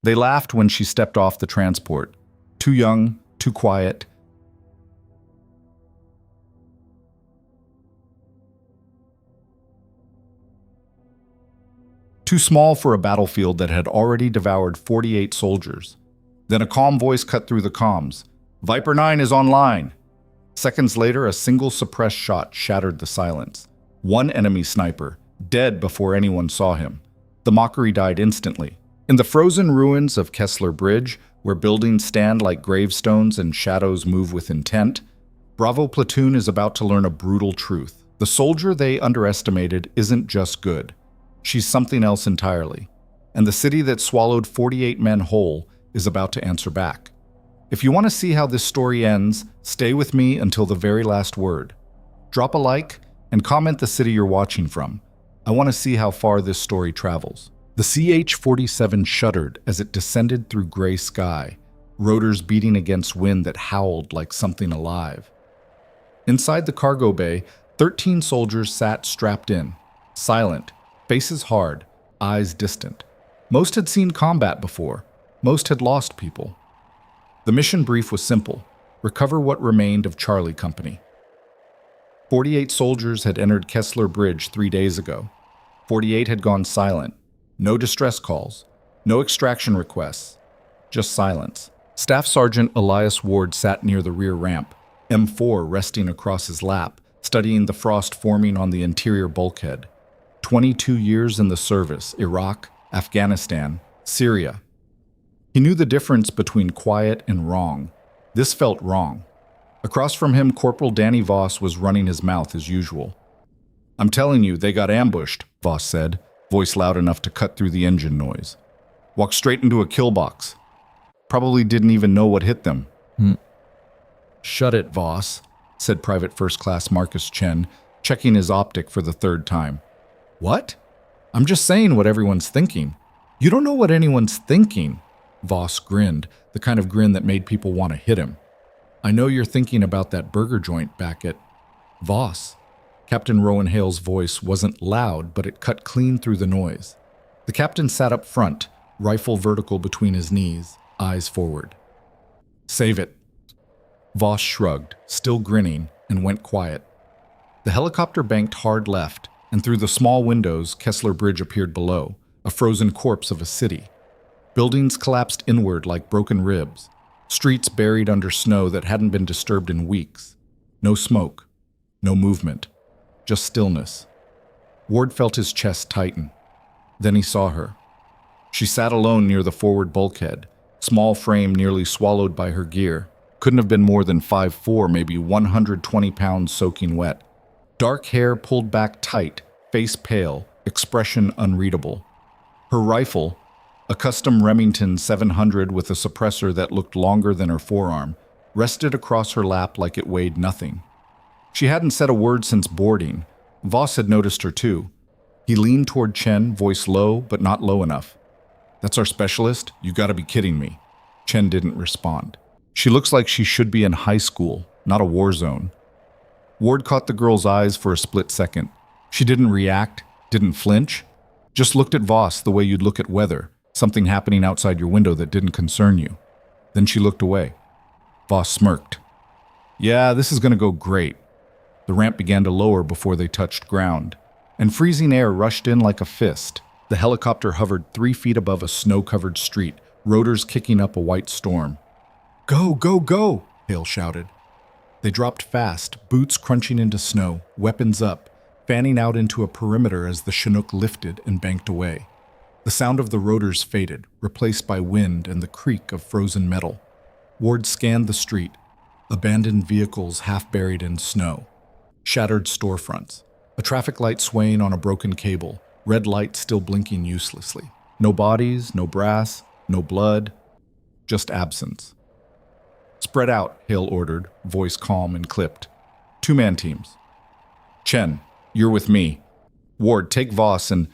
They laughed when she stepped off the transport. Too young, too quiet. Too small for a battlefield that had already devoured 48 soldiers. Then a calm voice cut through the comms. Viper 9 is online. Seconds later, a single suppressed shot shattered the silence. One enemy sniper, dead before anyone saw him. The mockery died instantly. In the frozen ruins of Kesler Bridge, where buildings stand like gravestones and shadows move with intent, Bravo Platoon is about to learn a brutal truth. The soldier they underestimated isn't just good. She's something else entirely. And the city that swallowed 48 men whole is about to answer back. If you want to see how this story ends, stay with me until the very last word. Drop a like and comment the city you're watching from. I want to see how far this story travels. The CH-47 shuddered as it descended through gray sky, rotors beating against wind that howled like something alive. Inside the cargo bay, 13 soldiers sat strapped in, silent, faces hard, eyes distant. Most had seen combat before. Most had lost people. The mission brief was simple: recover what remained of Charlie Company. 48 soldiers had entered Kesler Bridge 3 days ago. 48 had gone silent. No distress calls, no extraction requests, just silence. Staff Sergeant Elias Ward sat near the rear ramp, M4 resting across his lap, studying the frost forming on the interior bulkhead. 22 years in the service, Iraq, Afghanistan, Syria. He knew the difference between quiet and wrong. This felt wrong. Across from him, Corporal Danny Voss was running his mouth as usual. I'm telling you, they got ambushed, Voss said, voice loud enough to cut through the engine noise. Walked straight into a kill box. Probably didn't even know what hit them. Shut it, Voss, said Private First Class Marcus Chen, checking his optic for the third time. What? I'm just saying what everyone's thinking. You don't know what anyone's thinking. Voss grinned, the kind of grin that made people want to hit him. I know you're thinking about that burger joint back at Voss. Captain Rowan Hale's voice wasn't loud, but it cut clean through the noise. The captain sat up front, rifle vertical between his knees, eyes forward. Save it. Voss shrugged, still grinning, and went quiet. The helicopter banked hard left, and through the small windows, Kesler Bridge appeared below, a frozen corpse of a city. Buildings collapsed inward like broken ribs, streets buried under snow that hadn't been disturbed in weeks. No smoke, no movement, just stillness. Ward felt his chest tighten. Then he saw her. She sat alone near the forward bulkhead, small frame nearly swallowed by her gear. Couldn't have been more than 5'4", maybe 120 pounds soaking wet. Dark hair pulled back tight, face pale, expression unreadable. Her rifle, a custom Remington 700 with a suppressor that looked longer than her forearm, rested across her lap like it weighed nothing. She hadn't said a word since boarding. Voss had noticed her too. He leaned toward Chen, voice low, but not low enough. That's our specialist? You gotta be kidding me. Chen didn't respond. She looks like she should be in high school, not a war zone. Ward caught the girl's eyes for a split second. She didn't react, didn't flinch, just looked at Voss the way you'd look at weather, something happening outside your window that didn't concern you. Then she looked away. Voss smirked. Yeah, this is gonna go great. The ramp began to lower before they touched ground, and freezing air rushed in like a fist. The helicopter hovered 3 feet above a snow-covered street, rotors kicking up a white storm. Go, go, go, Hale shouted. They dropped fast, boots crunching into snow, weapons up, fanning out into a perimeter as the Chinook lifted and banked away. The sound of the rotors faded, replaced by wind and the creak of frozen metal. Ward scanned the street, abandoned vehicles half buried in snow, shattered storefronts, a traffic light swaying on a broken cable, red light still blinking uselessly. No bodies, no brass, no blood, just absence. Spread out, Hale ordered, voice calm and clipped. 2-man teams. Chen, you're with me. Ward, take Voss and...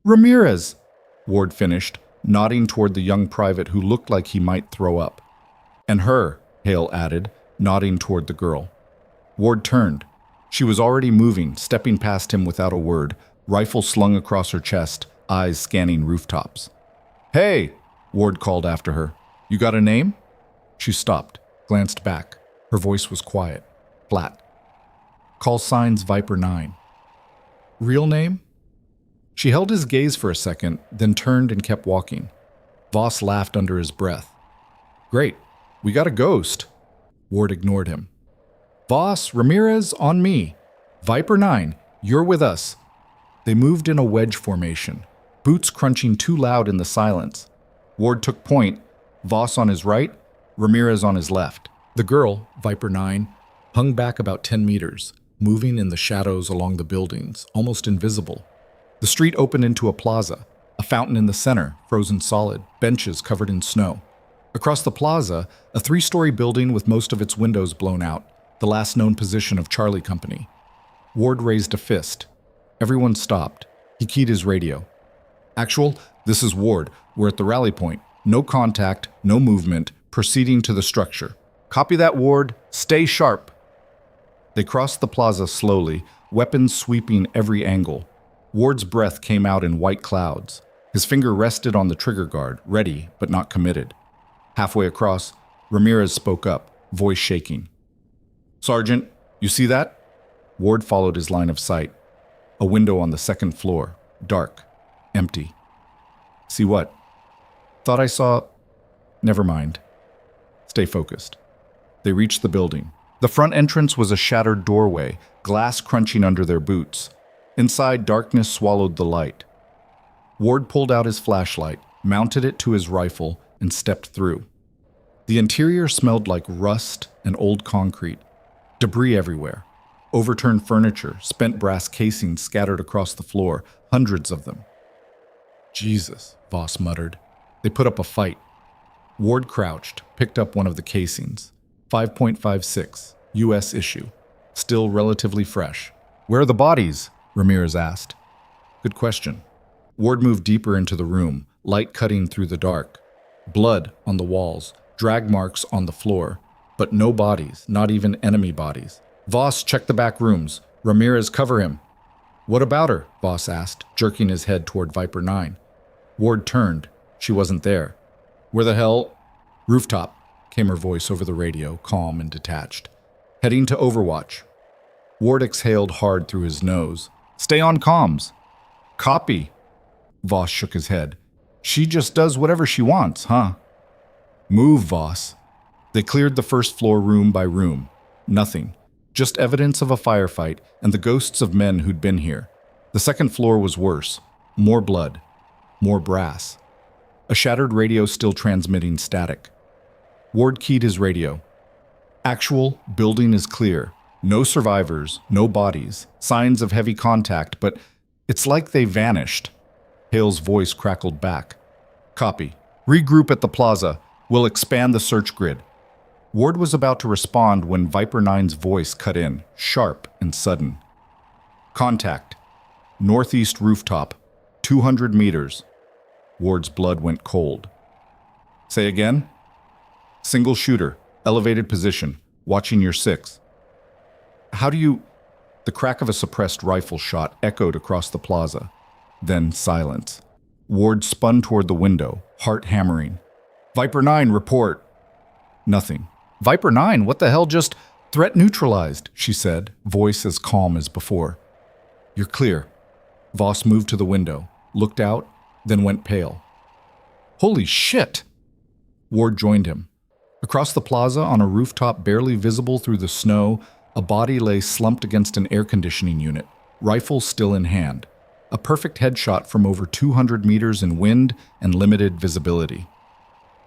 Ramirez! Ward finished, nodding toward the young private who looked like he might throw up. And her, Hale added, nodding toward the girl. Ward turned. She was already moving, stepping past him without a word, rifle slung across her chest, eyes scanning rooftops. Hey! Ward called after her. You got a name? She stopped, glanced back. Her voice was quiet, flat. Call signs Viper 9. Real name? She held his gaze for a second, then turned and kept walking. Voss laughed under his breath. Great, we got a ghost. Ward ignored him. Voss, Ramirez, on me. Viper 9, you're with us. They moved in a wedge formation, boots crunching too loud in the silence. Ward took point, Voss on his right, Ramirez on his left. The girl, Viper 9, hung back about 10 meters, moving in the shadows along the buildings, almost invisible. The street opened into a plaza, a fountain in the center, frozen solid, benches covered in snow. Across the plaza, a 3-story building with most of its windows blown out, the last known position of Charlie Company. Ward raised a fist. Everyone stopped. He keyed his radio. Actual, this is Ward. We're at the rally point. No contact, no movement, proceeding to the structure. Copy that, Ward. Stay sharp. They crossed the plaza slowly, weapons sweeping every angle. Ward's breath came out in white clouds. His finger rested on the trigger guard, ready but not committed. Halfway across, Ramirez spoke up, voice shaking. Sergeant, you see that? Ward followed his line of sight. A window on the second floor, dark, empty. See what? Thought I saw... Never mind. Stay focused. They reached the building. The front entrance was a shattered doorway, glass crunching under their boots. Inside, darkness swallowed the light. Ward pulled out his flashlight, mounted it to his rifle, and stepped through. The interior smelled like rust and old concrete. Debris everywhere. Overturned furniture, spent brass casings scattered across the floor, hundreds of them. Jesus, Voss muttered. They put up a fight. Ward crouched, picked up one of the casings. 5.56, U.S. issue. Still relatively fresh. Where are the bodies? Ramirez asked. Good question. Ward moved deeper into the room, light cutting through the dark. Blood on the walls, drag marks on the floor, but no bodies, not even enemy bodies. Voss, check the back rooms. Ramirez, cover him. What about her? Voss asked, jerking his head toward Viper 9. Ward turned. She wasn't there. Where the hell? Rooftop, came her voice over the radio, calm and detached. Heading to Overwatch. Ward exhaled hard through his nose. Stay on comms. Copy. Voss shook his head. She just does whatever she wants, huh? Move, Voss. They cleared the first floor room by room. Nothing. Just evidence of a firefight and the ghosts of men who'd been here. The second floor was worse. More blood. More brass. A shattered radio still transmitting static. Ward keyed his radio. Actual, building is clear. No survivors, no bodies, signs of heavy contact, but it's like they vanished. Hale's voice crackled back. Copy. Regroup at the plaza. We'll expand the search grid. Ward was about to respond when Viper 9's voice cut in, sharp and sudden. Contact. Northeast rooftop. 200 meters. Ward's blood went cold. Say again? Single shooter. Elevated position. Watching your 6. How do you... The crack of a suppressed rifle shot echoed across the plaza. Then silence. Ward spun toward the window, heart hammering. Viper 9, report. Nothing. Viper 9, what the hell just... Threat neutralized, she said, voice as calm as before. You're clear. Voss moved to the window, looked out, then went pale. Holy shit! Ward joined him. Across the plaza, on a rooftop barely visible through the snow, a body lay slumped against an air conditioning unit, rifle still in hand. A perfect headshot from over 200 meters in wind and limited visibility.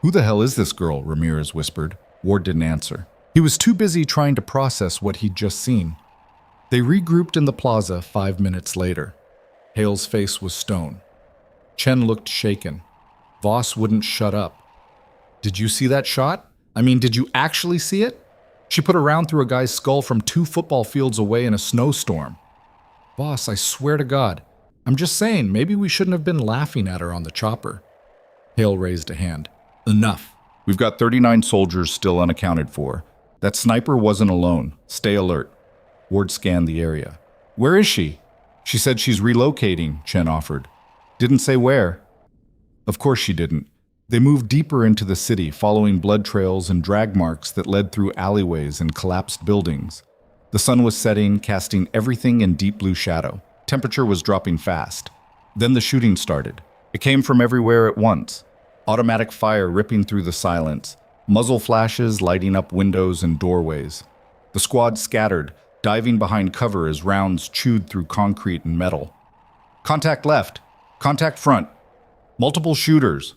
Who the hell is this girl? Ramirez whispered. Ward didn't answer. He was too busy trying to process what he'd just seen. They regrouped in the plaza 5 minutes later. Hale's face was stone. Chen looked shaken. Voss wouldn't shut up. Did you see that shot? I mean, did you actually see it? She put a round through a guy's skull from 2 football fields away in a snowstorm. Voss, I swear to God. I'm just saying, maybe we shouldn't have been laughing at her on the chopper. Hale raised a hand. Enough. We've got 39 soldiers still unaccounted for. That sniper wasn't alone. Stay alert. Ward scanned the area. Where is she? She said she's relocating, Chen offered. Didn't say where. Of course she didn't. They moved deeper into the city, following blood trails and drag marks that led through alleyways and collapsed buildings. The sun was setting, casting everything in deep blue shadow. Temperature was dropping fast. Then the shooting started. It came from everywhere at once. Automatic fire ripping through the silence, muzzle flashes lighting up windows and doorways. The squad scattered, diving behind cover as rounds chewed through concrete and metal. Contact left. Contact front. Multiple shooters.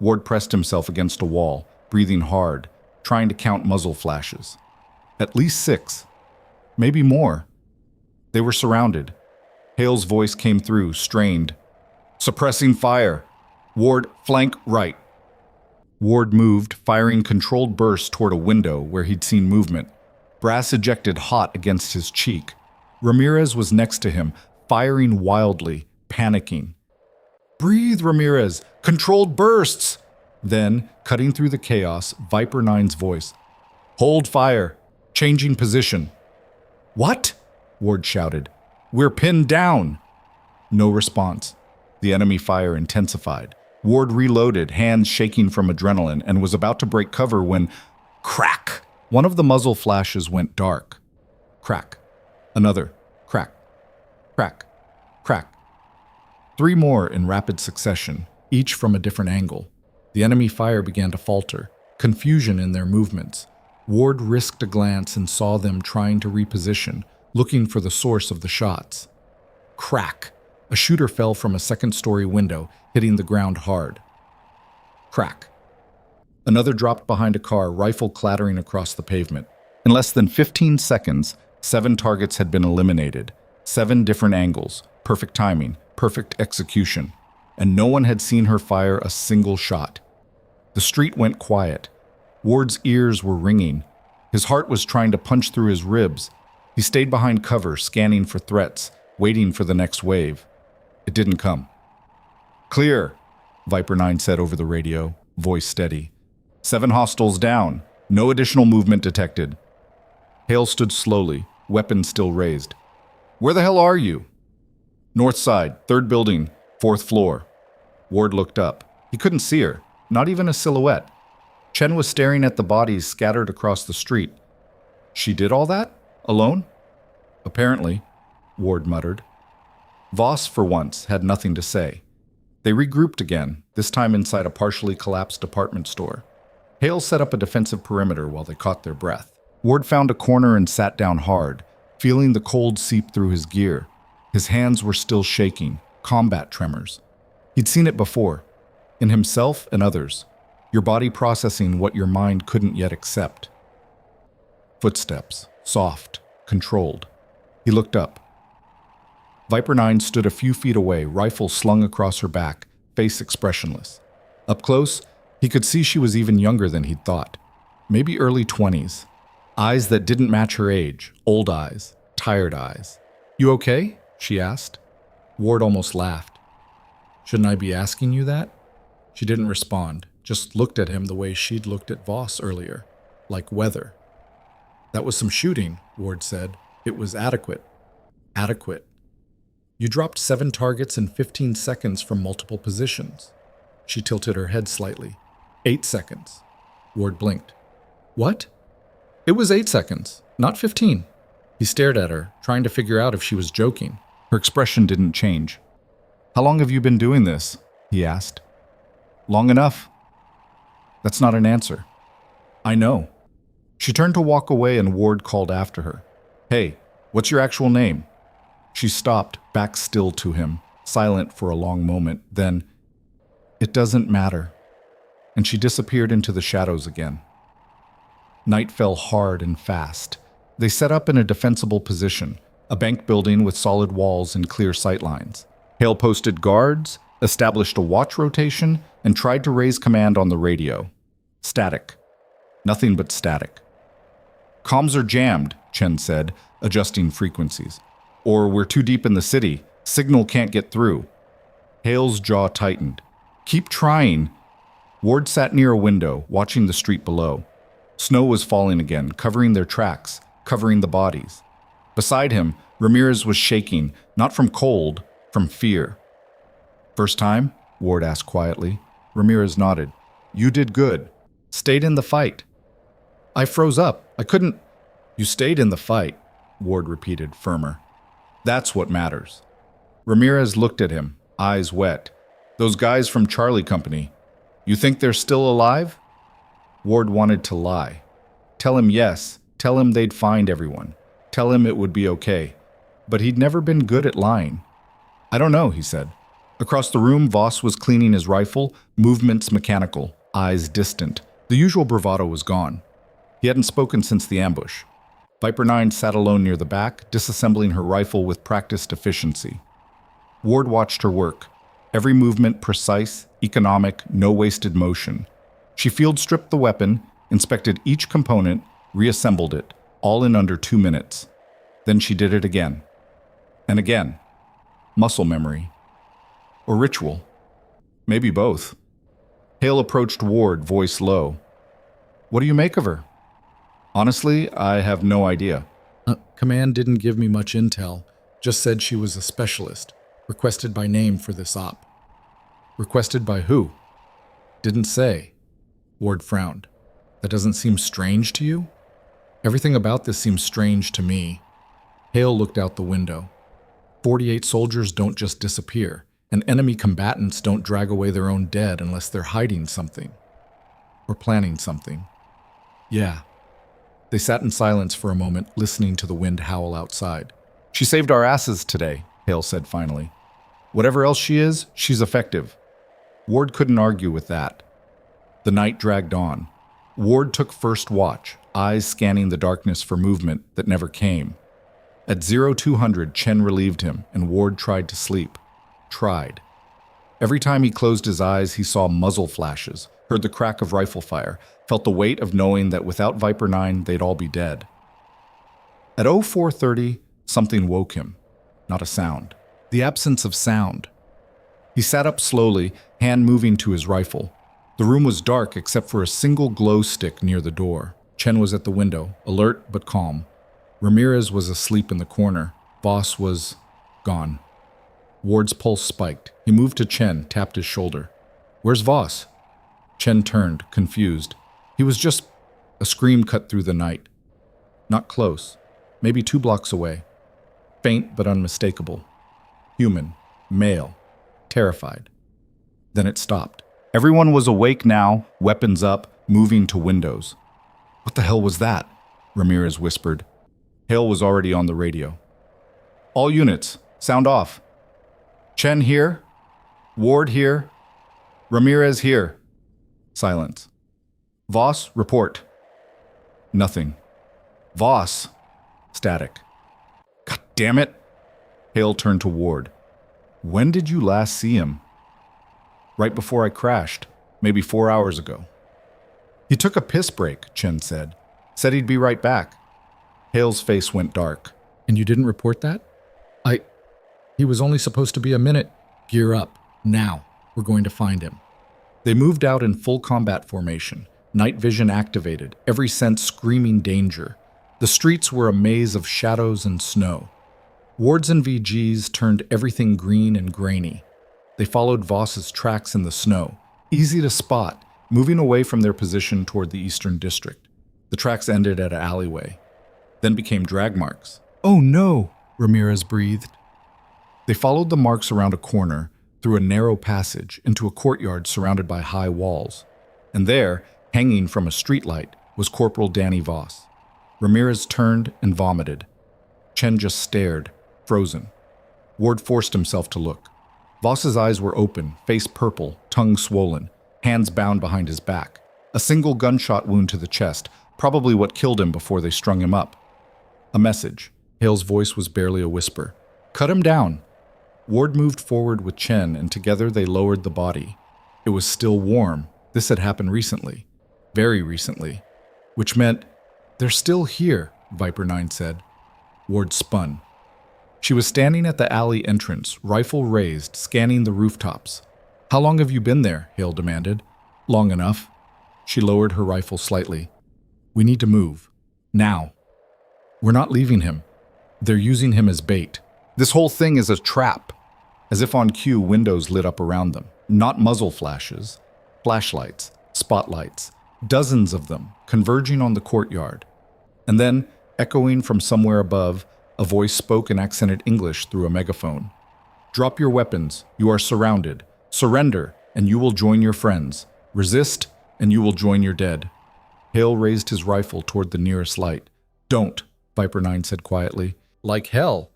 Ward pressed himself against a wall, breathing hard, trying to count muzzle flashes. At least 6. Maybe more. They were surrounded. Hale's voice came through, strained. Suppressing fire. Ward, flank right. Ward moved, firing controlled bursts toward a window where he'd seen movement. Brass ejected hot against his cheek. Ramirez was next to him, firing wildly, panicking. Breathe, Ramirez! Controlled bursts! Then, cutting through the chaos, Viper 9's voice. Hold fire. Changing position. What? Ward shouted. We're pinned down. No response. The enemy fire intensified. Ward reloaded, hands shaking from adrenaline, and was about to break cover when... Crack! One of the muzzle flashes went dark. Crack. Another. Crack. Crack. Crack. 3 more in rapid succession, each from a different angle. The enemy fire began to falter, confusion in their movements. Ward risked a glance and saw them trying to reposition, looking for the source of the shots. Crack! A shooter fell from a second-story window, hitting the ground hard. Crack! Another dropped behind a car, rifle clattering across the pavement. In less than 15 seconds, 7 targets had been eliminated. 7 different angles, perfect timing, perfect execution, and no one had seen her fire a single shot. The street went quiet. Ward's ears were ringing. His heart was trying to punch through his ribs. He stayed behind cover, scanning for threats, waiting for the next wave. It didn't come. Clear, Viper 9 said over the radio, voice steady. 7 hostiles down. No additional movement detected. Hale stood slowly, weapon still raised. Where the hell are you? North side, 3rd building, 4th floor. Ward looked up. He couldn't see her, not even a silhouette. Chen was staring at the bodies scattered across the street. She did all that? Alone? Apparently, Ward muttered. Voss, for once, had nothing to say. They regrouped again, this time inside a partially collapsed department store. Hale set up a defensive perimeter while they caught their breath. Ward found a corner and sat down hard, feeling the cold seep through his gear. His hands were still shaking, combat tremors. He'd seen it before, in himself and others, your body processing what your mind couldn't yet accept. Footsteps, soft, controlled. He looked up. Viper 9 stood a few feet away, rifle slung across her back, face expressionless. Up close, he could see she was even younger than he'd thought. Maybe early 20s. Eyes that didn't match her age, old eyes, tired eyes. You okay? She asked. Ward almost laughed. Shouldn't I be asking you that? She didn't respond, just looked at him the way she'd looked at Voss earlier, like weather. That was some shooting, Ward said. It was adequate. Adequate. You dropped 7 targets in 15 seconds from multiple positions. She tilted her head slightly. 8 seconds. Ward blinked. What? It was 8 seconds, not 15. He stared at her, trying to figure out if she was joking. Her expression didn't change. How long have you been doing this? He asked. Long enough. That's not an answer. I know. She turned to walk away and Ward called after her. Hey, what's your actual name? She stopped, back still to him, silent for a long moment, then, It doesn't matter. And she disappeared into the shadows again. Night fell hard and fast. They set up in a defensible position, a bank building with solid walls and clear sightlines. Hale posted guards, established a watch rotation, and tried to raise command on the radio. Static. Nothing but static. Comms are jammed, Chen said, adjusting frequencies. Or we're too deep in the city. Signal can't get through. Hale's jaw tightened. Keep trying. Ward sat near a window, watching the street below. Snow was falling again, covering their tracks, covering the bodies. Beside him, Ramirez was shaking, not from cold, from fear. First time? Ward asked quietly. Ramirez nodded. You did good. Stayed in the fight. I froze up. I couldn't. You stayed in the fight, Ward repeated, firmer. That's what matters. Ramirez looked at him, eyes wet. Those guys from Charlie Company, you think they're still alive? Ward wanted to lie. Tell him yes. Tell him they'd find everyone. Tell him it would be okay. But he'd never been good at lying. I don't know, he said. Across the room, Voss was cleaning his rifle, movements mechanical, eyes distant. The usual bravado was gone. He hadn't spoken since the ambush. Viper 9 sat alone near the back, disassembling her rifle with practiced efficiency. Ward watched her work. Every movement precise, economic, no wasted motion. She field-stripped the weapon, inspected each component, reassembled it, all in under 2 minutes. Then she did it again. And again. Muscle memory. Or ritual. Maybe both. Hale approached Ward, voice low. What do you make of her? Honestly, I have no idea. Command didn't give me much intel. Just said she was a specialist. Requested by name for this op. Requested by who? Didn't say. Ward frowned. That doesn't seem strange to you? Everything about this seems strange to me. Hale looked out the window. 48 soldiers don't just disappear, and enemy combatants don't drag away their own dead unless they're hiding something. Or planning something. Yeah. They sat in silence for a moment, listening to the wind howl outside. She saved our asses today, Hale said finally. Whatever else she is, she's effective. Ward couldn't argue with that. The night dragged on. Ward took first watch, eyes scanning the darkness for movement that never came. At 0200, Chen relieved him, and Ward tried to sleep. Tried. Every time he closed his eyes, he saw muzzle flashes, heard the crack of rifle fire, felt the weight of knowing that without Viper 9, they'd all be dead. At 0430, something woke him. Not a sound. The absence of sound. He sat up slowly, hand moving to his rifle. The room was dark except for a single glow stick near the door. Chen was at the window, alert but calm. Ramirez was asleep in the corner. Voss was gone. Ward's pulse spiked. He moved to Chen, tapped his shoulder. Where's Voss? Chen turned, confused. He was just... A scream cut through the night. Not close. Maybe 2 blocks away. Faint but unmistakable. Human. Male. Terrified. Then it stopped. Everyone was awake now, weapons up, moving to windows. What the hell was that? Ramirez whispered. Hale was already on the radio. All units, sound off. Chen here. Ward here. Ramirez here. Silence. Voss, report. Nothing. Voss. Static. God damn it. Hale turned to Ward. When did you last see him? Right before I crashed, maybe 4 hours ago. He took a piss break, Chen said. Said he'd be right back. Hale's face went dark. And you didn't report that? He was only supposed to be a minute. Gear up. Now. We're going to find him. They moved out in full combat formation. Night vision activated, every sense screaming danger. The streets were a maze of shadows and snow. Wards and VGs turned everything green and grainy. They followed Voss's tracks in the snow, easy to spot, moving away from their position toward the eastern district. The tracks ended at an alleyway, then became drag marks. Oh no, Ramirez breathed. They followed the marks around a corner, through a narrow passage, into a courtyard surrounded by high walls. And there, hanging from a streetlight, was Corporal Danny Voss. Ramirez turned and vomited. Chen just stared, frozen. Ward forced himself to look. Voss's eyes were open, face purple, tongue swollen, hands bound behind his back. A single gunshot wound to the chest, probably what killed him before they strung him up. A message. Hale's voice was barely a whisper. Cut him down. Ward moved forward with Chen, and together they lowered the body. It was still warm. This had happened recently. Very recently. Which meant, they're still here, Viper 9 said. Ward spun. She was standing at the alley entrance, rifle raised, scanning the rooftops. How long have you been there? Hale demanded. Long enough. She lowered her rifle slightly. We need to move. Now. We're not leaving him. They're using him as bait. This whole thing is a trap. As if on cue, windows lit up around them. Not muzzle flashes. Flashlights, spotlights, dozens of them converging on the courtyard. And then, echoing from somewhere above, a voice spoke in accented English through a megaphone. "Drop your weapons. You are surrounded. Surrender, and you will join your friends. Resist, and you will join your dead." Hale raised his rifle toward the nearest light. "Don't," Viper 9 said quietly. "Like hell."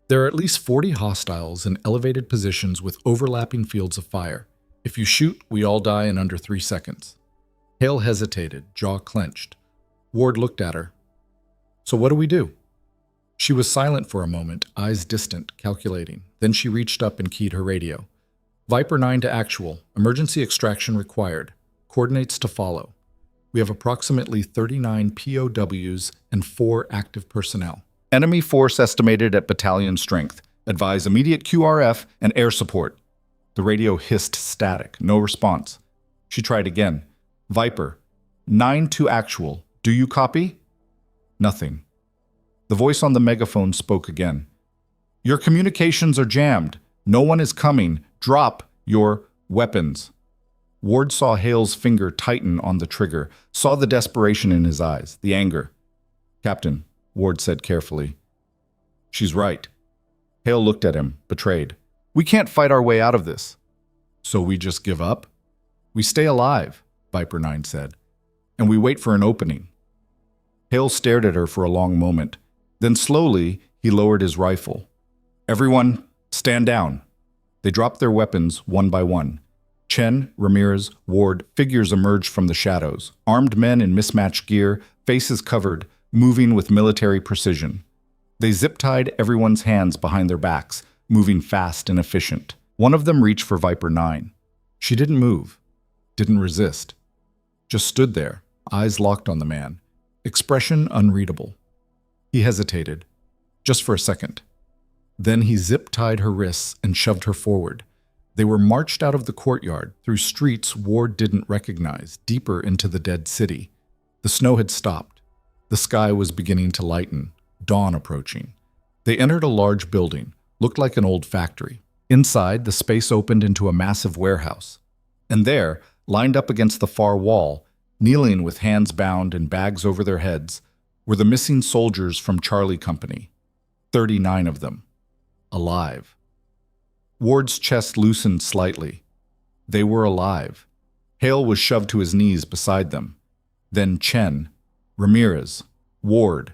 There are at least 40 hostiles in elevated positions with overlapping fields of fire. If you shoot, we all die in under 3 seconds. Hale hesitated, jaw clenched. Ward looked at her. "So what do we do?" She was silent for a moment, eyes distant, calculating. Then she reached up and keyed her radio. "Viper 9 to actual. Emergency extraction required. Coordinates to follow. We have approximately 39 POWs and 4 active personnel. Enemy force estimated at battalion strength. Advise immediate QRF and air support." The radio hissed static, no response. She tried again. "Viper, 9 to actual. Do you copy?" Nothing. The voice on the megaphone spoke again. "Your communications are jammed. No one is coming. Drop your weapons." Ward saw Hale's finger tighten on the trigger, saw the desperation in his eyes, the anger. "Captain," Ward said carefully. "She's right." Hale looked at him, betrayed. "We can't fight our way out of this." "So we just give up?" "We stay alive," Viper 9 said, "and we wait for an opening." Hale stared at her for a long moment. Then slowly, he lowered his rifle. "Everyone, stand down." They dropped their weapons one by one. Chen, Ramirez, Ward, figures emerged from the shadows, armed men in mismatched gear, faces covered, moving with military precision. They zip-tied everyone's hands behind their backs, moving fast and efficient. One of them reached for Viper 9. She didn't move, didn't resist. Just stood there, eyes locked on the man, expression unreadable. He hesitated, just for a second. Then he zip-tied her wrists and shoved her forward. They were marched out of the courtyard, through streets Ward didn't recognize, deeper into the dead city. The snow had stopped. The sky was beginning to lighten, dawn approaching. They entered a large building, looked like an old factory. Inside, the space opened into a massive warehouse. And there, lined up against the far wall, kneeling with hands bound and bags over their heads, were the missing soldiers from Charlie Company. 39 of them. Alive. Ward's chest loosened slightly. They were alive. Hale was shoved to his knees beside them. Then Chen, Ramirez, Ward.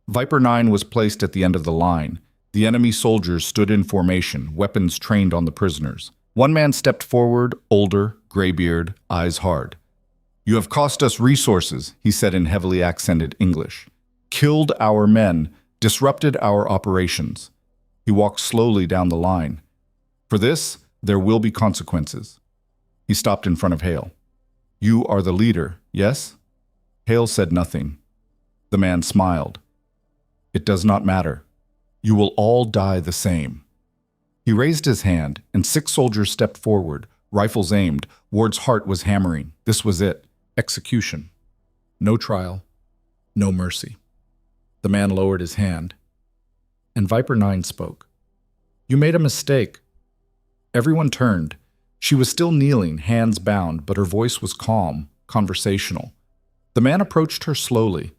Viper 9 was placed at the end of the line. The enemy soldiers stood in formation, weapons trained on the prisoners. One man stepped forward, older, graybeard, eyes hard. "You have cost us resources," he said in heavily accented English. "Killed our men, disrupted our operations." He walked slowly down the line. "For this, there will be consequences." He stopped in front of Hale. "You are the leader, yes?" Hale said nothing. The man smiled. "It does not matter. You will all die the same." He raised his hand, and 6 soldiers stepped forward, rifles aimed. Ward's heart was hammering. This was it. Execution. No trial. No mercy. The man lowered his hand. And Viper 9 spoke. "You made a mistake." Everyone turned. She was still kneeling, hands bound, but her voice was calm, conversational. The man approached her slowly.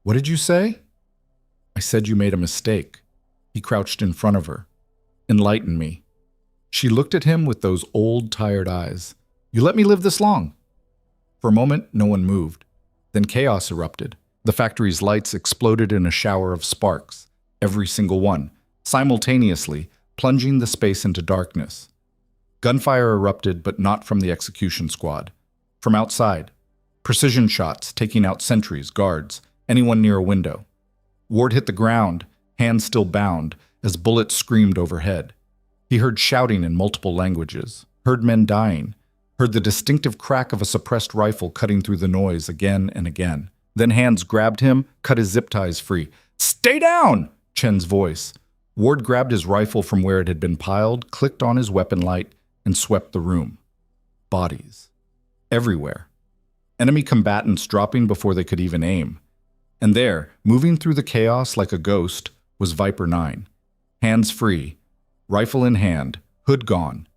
"What did you say?" "I said you made a mistake." He crouched in front of her. "Enlighten me." She looked at him with those old, tired eyes. "You let me live this long?" For a moment, no one moved. Then chaos erupted. The factory's lights exploded in a shower of sparks, every single one, simultaneously, plunging the space into darkness. Gunfire erupted, but not from the execution squad. From outside, precision shots taking out sentries, guards, anyone near a window. Ward hit the ground, hands still bound, as bullets screamed overhead. He heard shouting in multiple languages, heard men dying, heard the distinctive crack of a suppressed rifle cutting through the noise again and again. Then hands grabbed him, cut his zip ties free. "Stay down!" Chen's voice. Ward grabbed his rifle from where it had been piled, clicked on his weapon light, and swept the room. Bodies. Everywhere. Enemy combatants dropping before they could even aim. And there, moving through the chaos like a ghost, was Viper 9. Hands free, rifle in hand, hood gone.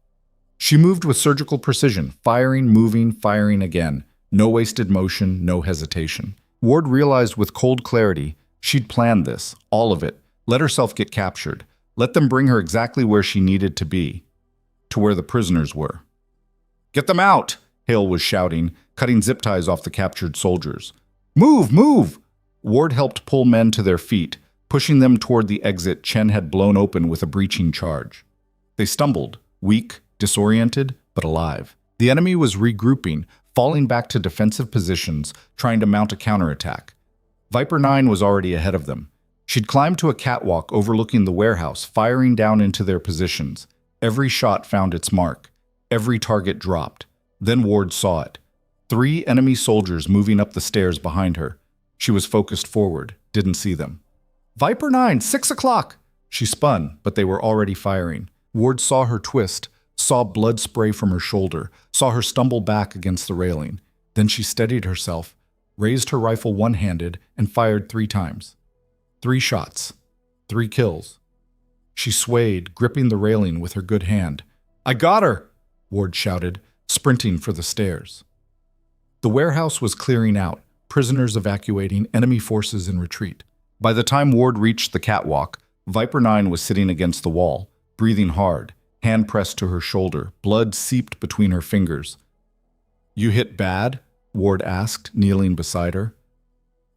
She moved with surgical precision, firing, moving, firing again. No wasted motion, no hesitation. Ward realized with cold clarity she'd planned this, all of it. Let herself get captured. Let them bring her exactly where she needed to be, to where the prisoners were. "Get them out!" Hale was shouting, cutting zip ties off the captured soldiers. "Move, move!" Ward helped pull men to their feet, pushing them toward the exit Chen had blown open with a breaching charge. They stumbled, weak, disoriented, but alive. The enemy was regrouping, falling back to defensive positions, trying to mount a counterattack. Viper 9 was already ahead of them. She'd climbed to a catwalk overlooking the warehouse, firing down into their positions. Every shot found its mark. Every target dropped. Then Ward saw it. 3 enemy soldiers moving up the stairs behind her. She was focused forward, didn't see them. "Viper 9, 6 o'clock!" She spun, but they were already firing. Ward saw her twist, saw blood spray from her shoulder, saw her stumble back against the railing. Then she steadied herself, raised her rifle one-handed, and fired 3 times. 3 shots. 3 kills. She swayed, gripping the railing with her good hand. "I got her!" Ward shouted, sprinting for the stairs. The warehouse was clearing out, prisoners evacuating, enemy forces in retreat. By the time Ward reached the catwalk, Viper 9 was sitting against the wall, breathing hard, hand pressed to her shoulder, blood seeped between her fingers. "You hit bad?" Ward asked, kneeling beside her.